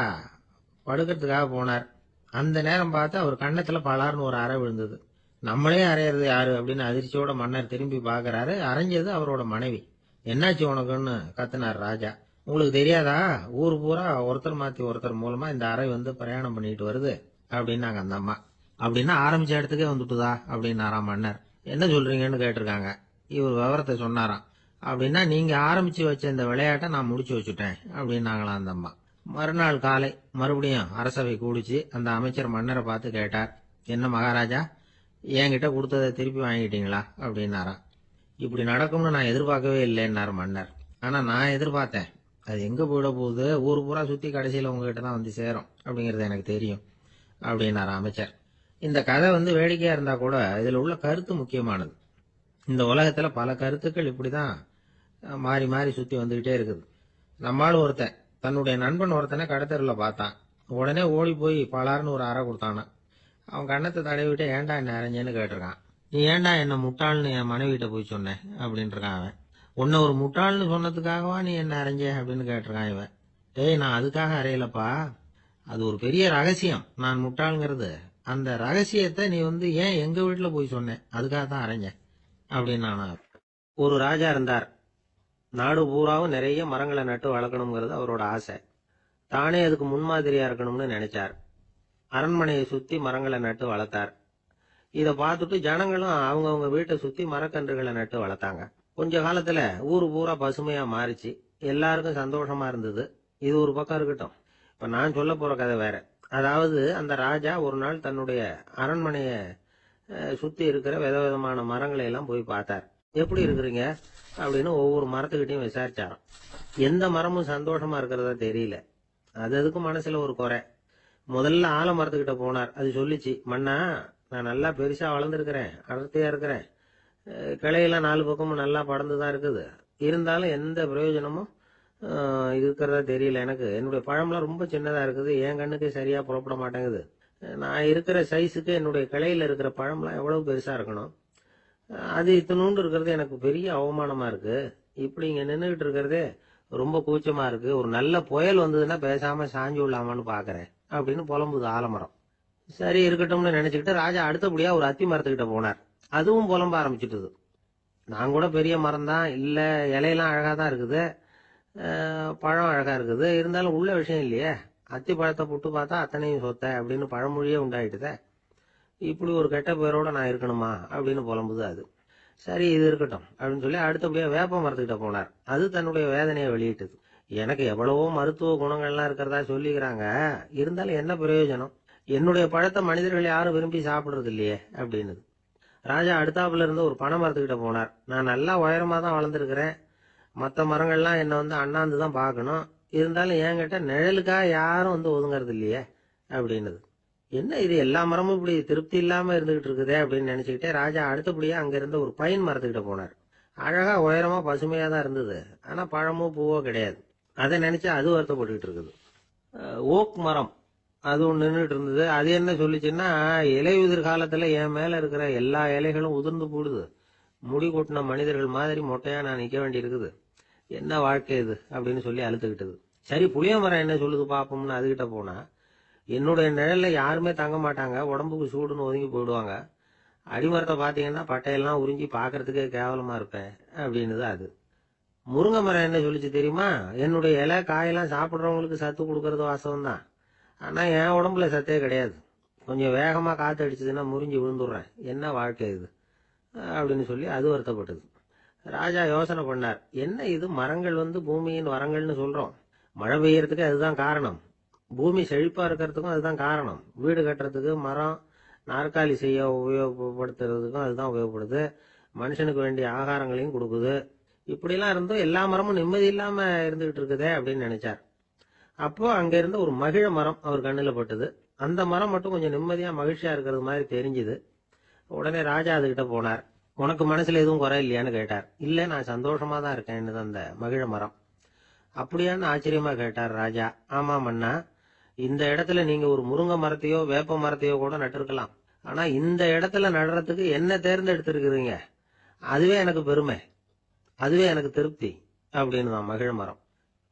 படுக்கிறதுக்காக போனார். அந்த நேரம் பார்த்து அவர் கண்ணத்துல பலார்னு ஒரு அறை விழுந்தது. நம்மளே அறையிறது யாரு அப்படின்னு அதிர்ச்சியோட மன்னர் திரும்பி பாக்குறாரு. அரைஞ்சது அவரோட மனைவி. என்னாச்சு உனக்குன்னு கத்துனார் ராஜா. உங்களுக்கு தெரியாதா, ஊரு பூரா ஒருத்தர் மாத்தி ஒருத்தர் மூலமா இந்த அறை பிரயாணம் பண்ணிட்டு வருது அப்படின்னாங்க அந்த அம்மா. அப்படின்னா ஆரம்பிச்ச இடத்துக்கே வந்துட்டுதா அப்படின்னாராம் மன்னர். என்ன சொல்றீங்கன்னு கேட்டிருக்காங்க. இவர் விவரத்தை சொன்னாராம். அப்படின்னா நீங்க ஆரம்பிச்சு வச்ச இந்த விளையாட்டை நான் முடிச்சு வச்சுட்டேன் அப்படின்னாங்களாம் அந்த அம்மா. மறுநாள் காலை மறுபடியும் அரசவை கூடிச்சு. அந்த அமைச்சர் மன்னரை பார்த்து கேட்டார், என்ன மகாராஜா, என்கிட்ட கொடுத்ததை திருப்பி வாங்கிட்டீங்களா அப்படின்னாராம். இப்படி நடக்கும்னு நான் எதிர்பார்க்கவே இல்லைன்னாரு மன்னர். ஆனா நான் எதிர்பார்த்தேன். அது எங்க போயிட போகுது, ஊர் பூரா சுத்தி கடைசியில உங்ககிட்ட தான் சேரும் அப்படிங்கறது எனக்கு தெரியும் அப்படின்னாரு அமைச்சர். இந்த கதை வேடிக்கையா இருந்தா கூட இதுல உள்ள கருத்து முக்கியமானது. இந்த உலகத்துல பல கருத்துக்கள் இப்படிதான் மாறி மாறி சுத்தி வந்துகிட்டே இருக்குது. நம்மால் ஒருத்தன் தன்னுடைய நண்பன் ஒருத்தனை கடத்தருல பார்த்தான். உடனே ஓடி போய் பலார்னு ஒரு அறை கொடுத்தானா. அவன் கண்ணத்தை தடவிட்டு ஏன்டா என்ன அரைஞ்சேன்னு கேட்டிருக்கான். நீ ஏன்டா என்ன முட்டாள்னு என் மனைவிட்ட போய் சொன்னேன் அப்படின்னு இருக்கான் அவன். உன்னை ஒரு முட்டாள்னு சொன்னதுக்காகவா நீ என்ன அரைஞ்ச அப்படின்னு கேட்டிருக்கான் இவன். டேய், நான் அதுக்காக அறையலப்பா, அது ஒரு பெரிய ரகசியம், நான் முட்டாளுங்கிறது. அந்த ரகசியத்தை நீ ஏன் எங்க வீட்டுல போய் சொன்னேன், அதுக்காக தான் அரைஞ்சேன். அப்படின்னு ஒரு ராஜா இருந்தார். நாடு பூராவும் நிறைய மரங்களை நட்டு வளர்க்கணுங்கிறது அவரோட ஆசை. தானே அதுக்கு முன்மாதிரியா இருக்கணும்னு நினைச்சார். அரண்மனையை சுத்தி மரங்களை நட்டு வளர்த்தார். இத பார்த்துட்டு ஜனங்களும் அவங்கவுங்க வீட்டை சுத்தி மரக்கன்றுகளை நட்டு வளர்த்தாங்க. கொஞ்ச காலத்துல ஊரு பூரா பசுமையா மாறிச்சு. எல்லாருக்கும் சந்தோஷமா இருந்தது. இது ஒரு பக்கம் இருக்கட்டும். இப்ப நான் சொல்ல போற கதை வேற. அதாவது அந்த ராஜா ஒரு நாள் தன்னுடைய அரண்மனைய சுத்தி இருக்கிற விதவிதமான மரங்களை எல்லாம் போய் பார்த்தார். எப்படி இருக்கிறீங்க அப்படின்னு ஒவ்வொரு மரத்துக்கிட்டையும் விசாரிச்சாராம். எந்த மரமும் சந்தோஷமா இருக்கிறதா தெரியல. அதுக்கு மனசுல ஒரு குறை. முதல்ல ஆலமரத்துக்கிட்ட போனார். அது சொல்லிச்சு, மண்ணா நான் நல்லா பெருசா வளர்ந்துருக்கிறேன், அடர்த்தியா இருக்கிறேன், கிளையெல்லாம் 4 பக்கமும் நல்லா படர்ந்துதான் இருக்குது, இருந்தாலும் எந்த பிரயோஜனமும் இருக்கிறதா தெரியல. எனக்கு என்னுடைய பழம்லாம் ரொம்ப சின்னதா இருக்குது, என் கண்ணுக்கு சரியா புறப்பட மாட்டேங்குது. நான் இருக்கிற சைஸுக்கு என்னுடைய கிளையில இருக்கிற பழம்லாம் எவ்வளவு பெருசா இருக்கணும், அது இத்தனூண்டு இருக்கிறது எனக்கு பெரிய அவமானமா இருக்கு. இப்படி இங்க நின்றுகிட்டு இருக்கிறதே ரொம்ப கூச்சமா இருக்கு. ஒரு நல்ல புயல் வந்ததுன்னா பேசாம சாஞ்சு விடலாமான்னு பாக்குறேன் அப்படின்னு புலம்புது ஆலமரம். சரி இருக்கட்டும்னு நினைச்சுக்கிட்டு ராஜா அடுத்தபடியா ஒரு அத்தி மரத்துக்கிட்ட போனார். அதுவும் புலம்ப ஆரம்பிச்சுட்டுது. நான் கூட பெரிய மரம் தான், இல்ல இலையெல்லாம் அழகா தான் இருக்குது, பழம் அழகா இருக்குது, இருந்தாலும் உள்ள விஷயம் இல்லையே, அத்தி பழத்தை புட்டு பார்த்தா அத்தனையும் சொத்த அப்படின்னு பழமொழியே உண்டாயிட்டுதே. இப்படி ஒரு கெட்ட பேரோட நான் இருக்கணுமா அப்படின்னு புலம்புது அது. சரி இது இருக்கட்டும் அப்படின்னு சொல்லி அடுத்தபடியா வேப்ப மரத்துக்கிட்ட போனார். அது தன்னுடைய வேதனையை வெளியிட்டது. எனக்கு எவ்வளவோ மருத்துவ குணங்கள்லாம் இருக்கிறதா சொல்லிக்கிறாங்க, இருந்தாலும் என்ன பிரயோஜனம், என்னுடைய பழத்தை மனிதர்கள் யாரும் விரும்பி சாப்பிடுறது இல்லையே அப்படின்னு. ராஜா அடுத்தாப்புல இருந்து ஒரு பனை மரத்துக்கிட்ட போனார். நான் நல்லா உயரமா தான் வளர்ந்துருக்கிறேன், மற்ற மரங்கள்லாம் என்னை அண்ணாந்து தான் பார்க்கணும், இருந்தாலும் என்கிட்ட நிழலுக்காக யாரும் ஒதுங்கறது இல்லையே அப்படின்னுது. என்ன இது எல்லா மரமும் இப்படி திருப்தி இல்லாம இருந்துகிட்டு இருக்குதே அப்படின்னு நினைச்சுக்கிட்டே ராஜா அடுத்தபடியா அங்க இருந்த ஒரு பைன் மரத்துக்கிட்ட போனார். அழகா உயரமா பசுமையா தான் இருந்தது, ஆனா பழமோ பூவோ கிடையாது. அதை நினைச்சா அது வருத்தப்பட்டுக்கிட்டு இருக்குது. ஓக் மரம் அது ஒன்று நின்றுட்டு இருந்தது. அது என்ன சொல்லிச்சுன்னா, இலையுதிர் காலத்துல என் மேல இருக்கிற எல்லா இலைகளும் உதிர்ந்து போடுது, முடி கொட்டின மனிதர்கள் மாதிரி மொட்டையா நான் நிக்க வேண்டி இருக்குது, என்ன வாழ்க்கை இது அப்படின்னு சொல்லி அழுத்துக்கிட்டது. சரி புளிய மரம் என்ன சொல்லுது பாப்போம்னு அதுகிட்ட போனா, என்னுடைய நிழல்ல யாருமே தங்க மாட்டாங்க, உடம்புக்கு சூடுன்னு ஒதுங்கி போயிடுவாங்க, அடிமரத்தை பாத்தீங்கன்னா பட்டையெல்லாம் உறிஞ்சி பாக்குறதுக்கே கேவலமா இருப்பேன் அப்படின்னுது அது. முருங்கை மரம் என்ன சொல்லிச்சு தெரியுமா, என்னுடைய இலை காயெல்லாம் சாப்பிட்றவங்களுக்கு சத்து கொடுக்கறது வாசம் தான், ஆனா என் உடம்புல சத்தே கிடையாது, கொஞ்சம் வேகமா காத்து அடிச்சதுன்னா முறிஞ்சு விழுந்துடுறேன், என்ன வாழ்க்கை இது அப்படின்னு சொல்லி அது வருத்தப்பட்டது. ராஜா யோசனை பண்ணார், என்ன இது மரங்கள் பூமியின் வரங்கள்னு சொல்றோம், மழை பெய்யறதுக்கு அதுதான் காரணம், பூமி செழிப்பா இருக்கிறதுக்கும் அதுதான் காரணம், வீடு கட்டுறதுக்கு மரம், நாற்காலி செய்ய உபயோகப்படுத்துறதுக்கும் அதுதான் உபயோகப்படுது, மனுஷனுக்கு வேண்டிய ஆகாரங்களையும் கொடுக்குது, இப்படிலாம் இருந்தும் எல்லா மரமும் நிம்மதி இல்லாம இருந்துகிட்டு இருக்குதே அப்படின்னு நினைச்சார். அப்போ அங்க இருந்த ஒரு மகிழ மரம் அவர் கண்ணுல பட்டது. அந்த மரம் மட்டும் கொஞ்சம் நிம்மதியா மகிழ்ச்சியா இருக்கிறது மாதிரி தெரிஞ்சுது. உடனே ராஜா அதுகிட்ட போனார். உனக்கு மனசுல எதுவும் குறை இல்லையான்னு கேட்டார். இல்ல நான் சந்தோஷமா தான் இருக்கேன்னு அந்த மகிழ மரம். அப்படியான்னு ஆச்சரியமா கேட்டார் ராஜா. ஆமா மன்னா, இந்த இடத்துல நீங்க ஒரு முருங்கை மரத்தையோ வேப்ப மரத்தையோ கூட நட்டிருக்கலாம், ஆனா இந்த இடத்துல நடுறதுக்கு என்ன தேர்ந்தெடுத்திருக்கிறீங்க, அதுவே எனக்கு பெருமை, அதுவே எனக்கு திருப்தி அப்படின்னு தான் மகிழ மரம்.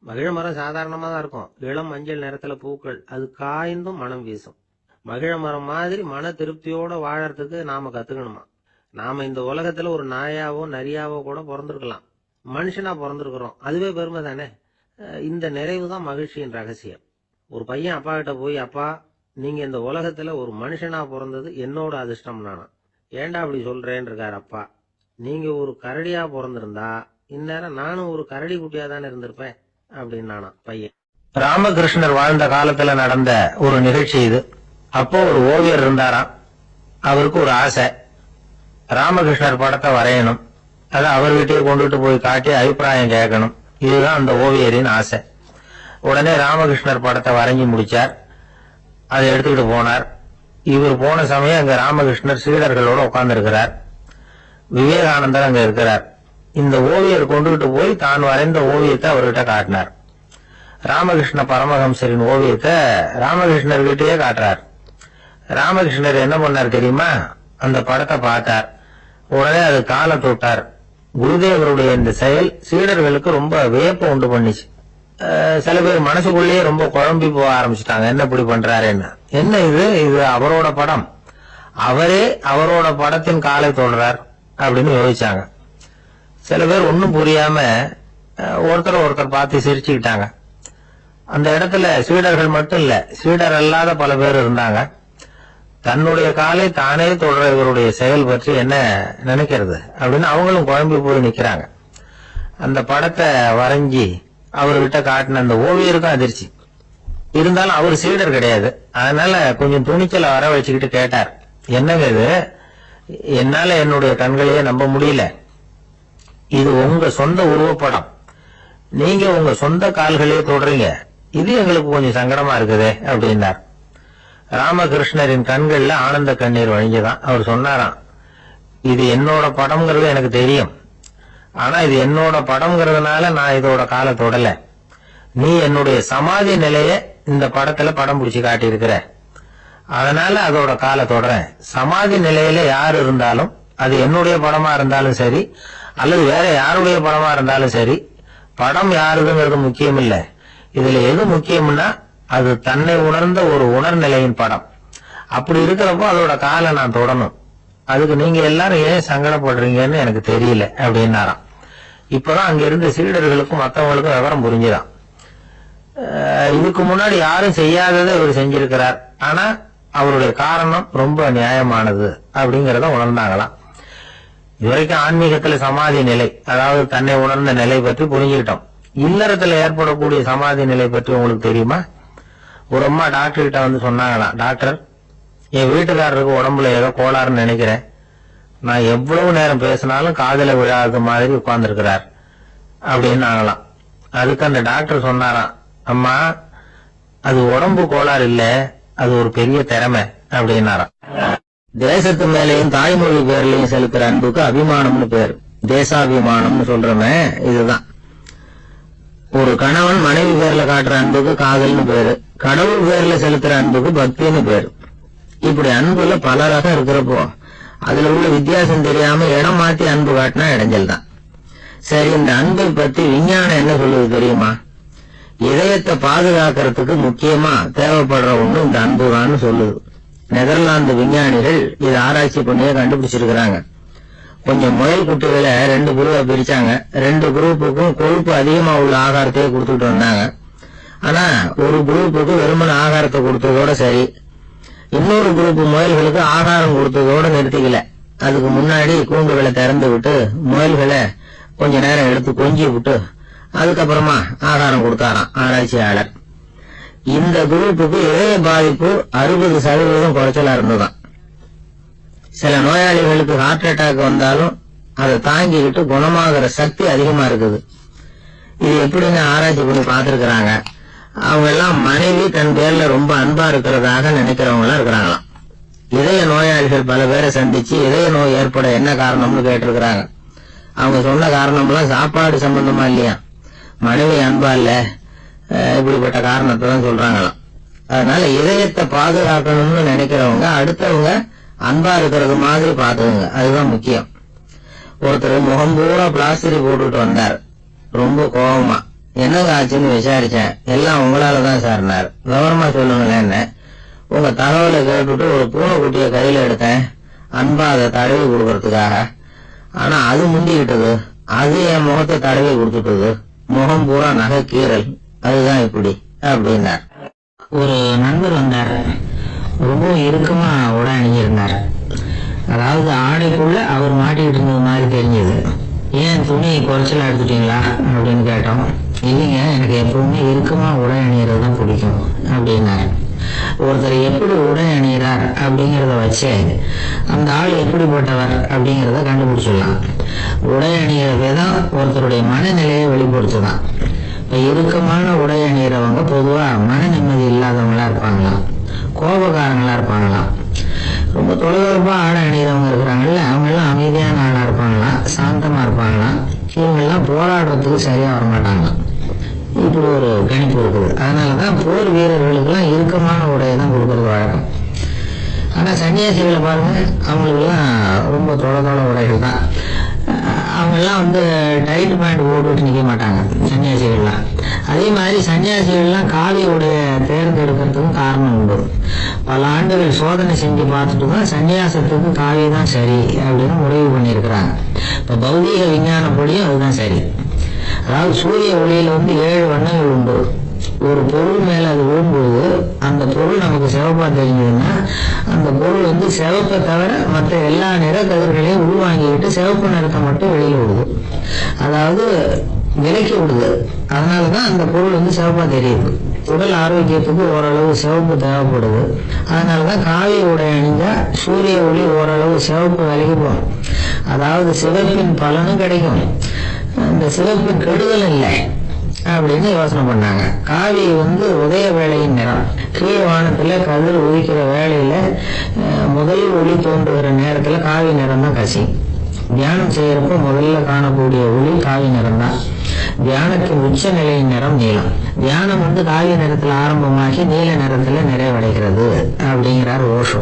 மகிழ மரம் சாதாரணமா தான் இருக்கும், இளம் மஞ்சள் நிறத்துல பூக்கள், அது காய்ந்தும் மனம் வீசும். மகிழ மரம் மாதிரி மன திருப்தியோட வாழறதுக்கு நாம கத்துக்கணுமா. நாம இந்த உலகத்துல ஒரு நாயாவோ நரியாவோ கூட பிறந்திருக்கலாம், மனுஷனா பிறந்திருக்கிறோம், அதுவே பெருமை தானே. இந்த நிறைவு தான் மகிழ்ச்சியின் ரகசியம். ஒரு பையன் அப்பா கிட்ட போய், அப்பா நீங்க இந்த உலகத்துல ஒரு மனுஷனா பிறந்தது என்னோட அதிர்ஷ்டம் நானா. ஏண்டா அப்படி சொல்றேன்னு இருக்காரு அப்பா. நீங்க ஒரு கரடியா பிறந்திருந்தா இந்நேரம் நானும் ஒரு கரடி குட்டியா தானே இருந்திருப்பேன் அப்படின்னு நானா பையன். ராமகிருஷ்ணர் வாழ்ந்த காலத்துல நடந்த ஒரு நிகழ்ச்சி இது. அப்போ ஒரு ஓவியர் இருந்தாராம். அவருக்கு ஒரு ஆசை, ராமகிருஷ்ணர் படத்தை வரையணும், அதை அவர்கிட்டயே கொண்டுட்டு போய் காட்டி அபிப்பிராயம் கேட்கணும். இதுதான் அந்த ஓவியரின் ஆசை. உடனே ராமகிருஷ்ணர் படத்தை வரைஞ்சி முடிச்சார். அதை எடுத்துக்கிட்டு போனார். இவர் போன சமயம் அங்க ராமகிருஷ்ணர் சீடர்களோட உட்கார்ந்து இருக்கிறார். விவேகானந்தர் அங்க இருக்கிறார். இந்த ஓவியர் கொண்டுகிட்டு போய் தான் வரைந்த ஓவியத்தை அவர்கிட்ட காட்டினார். ராமகிருஷ்ண பரமஹம்சரின் ஓவியத்தை ராமகிருஷ்ணர்கிட்டயே காட்டுறார். ராமகிருஷ்ணர் என்ன பண்ணார் தெரியுமா, அந்த படத்தை பார்த்தார். உடனே அது காலை தொட்டார். குருதேவருடைய இந்த செயல் சீடர்களுக்கு ரொம்ப வியப்பை உண்டு பண்ணிச்சு. சில பேர் மனசுக்குள்ளேயே ரொம்ப குழம்பி போக ஆரம்பிச்சுட்டாங்க, என்ன இப்படி பண்றாருன்னு. என்ன இது, இது அவரோட படம், அவரே அவரோட படத்தின் காலை தொடுறார், அப்படின்னு யோசிச்சாங்க. சில பேர் ஒன்றும் புரியாம ஒருத்தர் பார்த்து சிரிச்சுக்கிட்டாங்க. அந்த இடத்துல சீடர்கள் மட்டும் இல்ல, சீடர் அல்லாத பல பேர் இருந்தாங்க. தன்னுடைய காலை தானே தொடர இவருடைய செயல் பற்றி என்ன நினைக்கிறது அப்படின்னு அவங்களும் குழம்பி போய் நிக்கிறாங்க. அந்த படத்தை வரைஞ்சி அவர்கிட்ட காட்டின அந்த ஓவியருக்கும் அதிர்ச்சி. இருந்தாலும் அவர் சீடர் கிடையாது. அதனால கொஞ்சம் துணிச்சலை வர வச்சுக்கிட்டு கேட்டார், என்னங்க இது, என்னால என்னுடைய கண்களையே நம்ப முடியல. இது உங்க சொந்த உருவப்படம், நீங்க உங்க சொந்த கால்களையே தொடறீங்க, இது எங்களுக்கு கொஞ்சம் சங்கடமா இருக்குதே அப்படின்னார். ராமகிருஷ்ணரின் கண்கள்ல ஆனந்த கண்ணீர் வழிஞ்சுதான். அவர் சொன்னாராம், இது என்னோட படம்ங்கிறது எனக்கு தெரியும், ஆனா இது என்னோட படம்ங்கிறதுனால நான் இதோட காலை தொடல. நீ என்னுடைய சமாதி நிலைய இந்த படத்துல படம் பிடிச்சு காட்டியிருக்கிற, அதனால அதோட காலை தொடறேன். சமாதி நிலையில யார் இருந்தாலும், அது என்னுடைய படமா இருந்தாலும் சரி அல்லது வேற யாருடைய படமா இருந்தாலும் சரி, படம் யாருதுங்கிறது முக்கியம் இல்ல. இதுல எது முக்கியம்னா அது தன்னை உணர்ந்த ஒரு உணர்நிலையின் படம். அப்படி இருக்கிறப்போ அதோட காலை நான் தொடணும். அதுக்கு நீங்க எல்லாரும் ஏன் சங்கடப்படுறீங்கன்னு எனக்கு தெரியல அப்படின்னாராம். இப்பதான் அங்க இருந்த சீடர்களுக்கும் மற்றவங்களுக்கும் விவரம் புரிஞ்சுதான். இதுக்கு முன்னாடி யாரும் செய்யாததை இவர் செஞ்சிருக்கிறார், ஆனா அவருடைய காரணம் ரொம்ப நியாயமானது அப்படிங்கறத உணர்ந்தாங்களாம். இதுவரைக்கும் ஆன்மீகத்துல சமாதி நிலை, அதாவது தன்னை உணர்ந்த நிலை பற்றி புரிஞ்சுக்கிட்டோம். இல்லறத்துல ஏற்படக்கூடிய சமாதி நிலை பற்றி உங்களுக்கு தெரியுமா? ஒரு அம்மா டாக்டர் கிட்ட வந்து சொன்னாங்களாம், டாக்டர், என் வீட்டுக்காரருக்கு உடம்புல ஏதோ கோளாறுன்னு நினைக்கிறேன், நான் எவ்வளவு நேரம் பேசினாலும் காதல விழாத மாதிரி உட்கார்ந்துருக்கிறார் அப்படின்னாங்களாம். அதுக்கு அந்த டாக்டர் சொன்னாராம், அம்மா அது உடம்பு கோளாறு இல்ல, அது ஒரு பெரிய திறமை அப்படின்னாராம். தேசத்து மேலையும் தாய்மொழி பேர்லயும் செலுத்துற அன்புக்கு அபிமானம்னு பேர், தேசாபிமானம்னு சொல்றமே இதுதான். ஒரு கணவன் மனைவி பேர்ல காட்டுற அன்புக்கு காதல்னு பேரு, கடவுள் பேர்ல செலுத்துற அன்புக்கு பக்தின்னு பேரு. இப்படி அன்புல பல ரகம் இருக்கிறப்போ அதுல உள்ள வித்தியாசம் தெரியாம இடம் மாத்தி அன்பு காட்டினா இடைஞ்சல் தான். சரி, இந்த அன்பை பத்தி விஞ்ஞானம் என்ன சொல்லுது தெரியுமா? இதயத்தை பாதுகாக்கிறதுக்கு முக்கியமா தேவைப்படுற ஒண்ணு இந்த அன்புதான்னு சொல்லுது. நெதர்லாந்து விஞ்ஞானிகள் இதை ஆராய்ச்சி பண்ணியே கண்டுபிடிச்சிருக்கிறாங்க. கொஞ்சம் முயல் குட்டிகளை 2 குரூப்பா பிரிச்சாங்க. 2 குரூப்புக்கும் கொழுப்பு அதிகமா உள்ள ஆகாரத்தையே கொடுத்துட்டு வந்தாங்க. ஆனா ஒரு குரூப்புக்கு வெறுமன ஆகாரத்தை கொடுத்ததோட சரி, இன்னொரு குரூப் முயல்களுக்கு ஆகாரம் கொடுத்ததோட நிறுத்திக்கல. அதுக்கு முன்னாடி கூண்டுகளை திறந்து விட்டு முயல்களை கொஞ்ச நேரம் எடுத்து கொஞ்சி விட்டு அதுக்கப்புறமா ஆகாரம் கொடுத்தாராம் ஆராய்ச்சியாளர். இந்த குரூப்புக்கு இதய பாதிப்பு 60% குறைச்சலா இருந்ததுதான். சில நோயாளிகளுக்கு ஹார்ட் அட்டாக் வந்தாலும் அதை தாங்கிக்கிட்டு குணமாகிற சக்தி அதிகமா இருக்குது. இது எப்படின்னு ஆராய்ச்சி பண்ணி பார்த்திருக்கிறாங்க. அவங்க எல்லாம் மனைவி தன் பேர்ல ரொம்ப அன்பா இருக்கிறதாக நினைக்கிறவங்களா இருக்கிறாங்களாம். இதய நோயாளிகள் பல பேரை சந்திச்சு இதய நோய் ஏற்பட என்ன காரணம்னு கேட்டிருக்கிறாங்க. அவங்க சொன்ன காரணம்லாம் சாப்பாடு சம்பந்தமா இல்லையா, மனைவி அன்பா இல்ல, இப்படிப்பட்ட காரணத்தை தான் சொல்றாங்களாம். அதனால இதயத்தை பாதுகாக்கணும்னு நினைக்கிறவங்க அடுத்தவங்க அன்பா இருக்கிறது மாதிரி பாத்துக்கோங்க, அதுதான் முக்கியம். ஒருத்தர் முகம் பூரா பிளாஸ்டர் போட்டுட்டு வந்தார், ரொம்ப கோபமா. என்னங்க ஆச்சுன்னு விசாரிச்சேன். எல்லாம் உங்களாலதான் சார்னார். விவரமா சொல்லுங்களேன். என்ன உங்க தகவலை கேட்டுட்டு ஒரு பூனைக்குட்டிய கையில எடுத்தேன், அன்பா அதை தடவி கொடுக்கறதுக்காக. ஆனா அது முந்திக்கிட்டது, அது என் முகத்தை தடவி கொடுத்துட்டது, முகம் பூரா நகை கீறல், அதுதான் இப்படி அப்படின்னார். ஒரு நண்பர் வந்தார், ரொம்ப இறுக்கமா உடை அணிஞ்சிருந்தார். அதாவது ஆடைக்குள்ள அவர் மாட்டிக்கிட்டு இருந்தது மாதிரி தெரிஞ்சது. ஏன் துணி குறைச்சலா எடுத்துட்டீங்களா அப்படின்னு கேட்டோம். இல்லைங்க, எனக்கு எப்பவுமே இறுக்கமா உடை அணியறது தான் பிடிக்கும் அப்படின்னாரு. ஒருத்தர் எப்படி உடை அணிகிறார் அப்படிங்கறத வச்சு அந்த ஆள் எப்படிப்பட்டவர் அப்படிங்கறத கண்டுபிடிச்சிடலாம். உடை அணிகிற விதம் ஒருத்தருடைய மனநிலையை வெளிப்படுத்துதான். இப்ப இறுக்கமான உடை அணிகிறவங்க பொதுவா மன நிம்மதி இல்லாதவங்களா இருப்பாங்களாம், கோபக்காரங்களா இருப்பாங்களாம். ரொம்ப தொலைதொலைப்பா ஆடை அணிகிறவங்க இருக்கிறாங்கல்ல, அவங்க எல்லாம் அமைதியான ஆளா இருப்பாங்களாம், சாந்தமா இருப்பாங்களாம். இவங்க எல்லாம் போராடுறதுக்கு சரியா வரமாட்டாங்களாம். இப்படி ஒரு கணிப்பு இருக்குது. அதனாலதான் போர் வீரர்களுக்கு எல்லாம் இறுக்கமான உடையை தான் கொடுக்கறது வழக்கம். ஆனா சன்னியாசிகளை பாருங்க, அவங்களுக்கு எல்லாம் ரொம்ப தொலை உடைகள் தான். அவங்க எல்லாம் டைட் பேண்ட் போட்டுட்டு நிக்க மாட்டாங்க சன்னியாசிகள்லாம். அதே மாதிரி சன்னியாசிகள்லாம் காவி உடைய தேர்ந்தெடுக்கிறதுக்கும் காரணம் உண்டு. பல ஆண்டுகள் சோதனை செஞ்சு பார்த்துட்டு தான் சன்னியாசத்துக்கு காவி தான் சரி அப்படின்னு முடிவு பண்ணியிருக்கிறாங்க. இப்போ பௌதீக விஞ்ஞானப்படியும் அதுதான் சரி. அதாவது சூரிய ஒளியில 7 வண்ணங்கள் உண்டு. ஒரு பொருள் மேல அது விழும்போது அந்த பொருள் நமக்கு சிவப்பா தெரிஞ்சதுன்னா அந்த பொருள் சிவப்பை தவிர மற்ற எல்லா நிற கதிர்களையும் உள்வாங்கிக்கிட்டு சிவப்பு நிறத்தை மட்டும் வெளியில விடுது. அதாவது விலக்கி விடுது. அதனாலதான் அந்த பொருள் சிவப்பா தெரியுது. உடல் ஆரோக்கியத்துக்கு ஓரளவு சிவப்பு தேவைப்படுது. அதனாலதான் காவி உடை அணிஞ்சா சூரிய ஒளி ஓரளவு சிவப்பு விலகி போகும். அதாவது சிவப்பின் பலனும் கிடைக்கும், இந்த சிவப்பின் கெடுதலும் இல்லை அப்படின்னு யோசனை பண்ணாங்க. காவி உதய வேளையின் நிறம். கீழ் வானத்துல கதிர் உதிக்கிற வேளையில முதல் ஒளி தோன்றுகிற நேரத்துல காவி நிறம் தான் கசி. தியானம் செய்யறப்ப முதல்ல காணக்கூடிய ஒளி காவி நிறம் தான். தியானத்தின் உச்ச நிலையின் நிறம் நீலம். தியானம் காவி நிறத்துல ஆரம்பமாகி நீல நிறத்துல நிறைவடைகிறது அப்படிங்கிறார் ஓஷோ.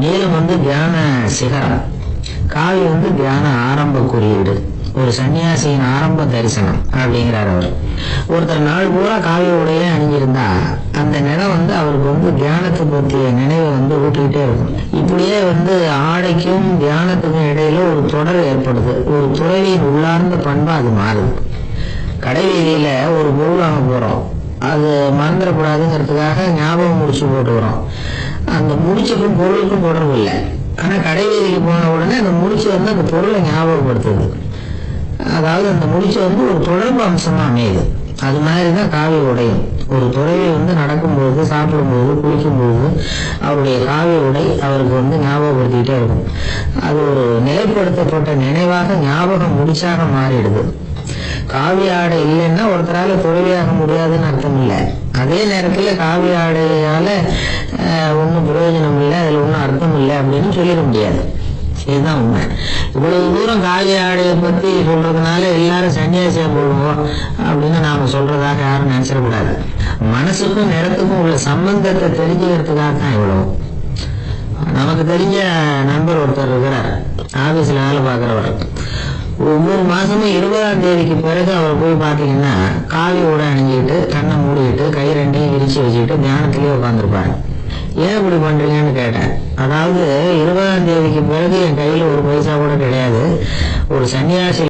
நீலம் தியான சிகரம், காவி தியான ஆரம்ப குறியீடு, ஒரு சன்னியாசியின் ஆரம்ப தரிசனம் அப்படிங்கிறார் அவர். ஒருத்தர் நாள் பூரா காவி உடைய அணிஞ்சிருந்தா அந்த நிறம் அவருக்கு தியானத்தை பற்றிய நினைவை ஊட்டிக்கிட்டே இருக்கும். இப்படியே ஆடைக்கும் தியானத்துக்கும் இடையில ஒரு தொடர் ஏற்படுது. ஒரு துறவியின் உள்ளார்ந்த பண்பா அது மாறுது. கடை வீதியில ஒரு பொருள் வாங்க போறோம், அது மறந்துடக்கூடாதுங்கிறதுக்காக ஞாபகம் முடிச்சு போட்டுக்கிறோம். அந்த முடிச்சுக்கும் பொருளுக்கும் தொடர்பு இல்லை. ஆனா கடை வீதிக்கு போன உடனே அந்த முடிச்சு அந்த பொருளை ஞாபகப்படுத்துது. அதாவது அந்த முடிச்சு ஒரு தொடர்பு அம்சமா அமையுது. அது மாதிரிதான் காவி உடையும். ஒரு துறவி நடக்கும்போது, சாப்பிடும்போது, குளிக்கும்போது அவருடைய காவி உடை அவருக்கு ஞாபகப்படுத்திக்கிட்டே இருக்கும். அது ஒரு நிலைப்படுத்தப்பட்ட நினைவாக ஞாபகம் முடிச்சாக மாறிடுது. காவி ஆடை இல்லைன்னா ஒருத்தரால துறவியாக முடியாதுன்னு அர்த்தம் இல்லை. அதே நேரத்துல காவி ஆடையால ஒன்றும் பிரயோஜனம் இல்லை, அதுல ஒன்றும் அர்த்தம் இல்லை அப்படின்னு சொல்லிட முடியாது. இதுதான் உண்மை. இவ்வளவு தூரம் காவி ஆடையை பத்தி சொல்றதுனால எல்லாரும் சன்னியாசியா போடுவோம் அப்படின்னு நாம சொல்றதாக யாரும் நினைச்சிடக்கூடாது. மனசுக்கும் நிறத்துக்கும் உள்ள சம்பந்தத்தை தெரிஞ்சுக்கிறதுக்காக தான் இவ்வளவு. நமக்கு தெரிஞ்ச நண்பர் ஒருத்தர் இருக்கிறார், ஆபீஸ்ல வேலை பார்க்கிறவர். ஒவ்வொரு மாசமும் 20ஆம் தேதிக்கு பிறகு அவர் போய் பாத்தீங்கன்னா காவி உடை அணிஞ்சுக்கிட்டு, கண்ணை மூடிக்கிட்டு, கை ரெண்டையும் விரிச்சு வச்சுக்கிட்டு தியானத்திலேயே உட்காந்துருப்பாரு. ஏன் இப்படி பண்றீங்கன்னு கேட்டேன். அதாவது 20ஆம் தேதிக்கு பிறகு என் கையில ஒரு பைசா கூட கிடையாது, ஒரு சன்னியாசி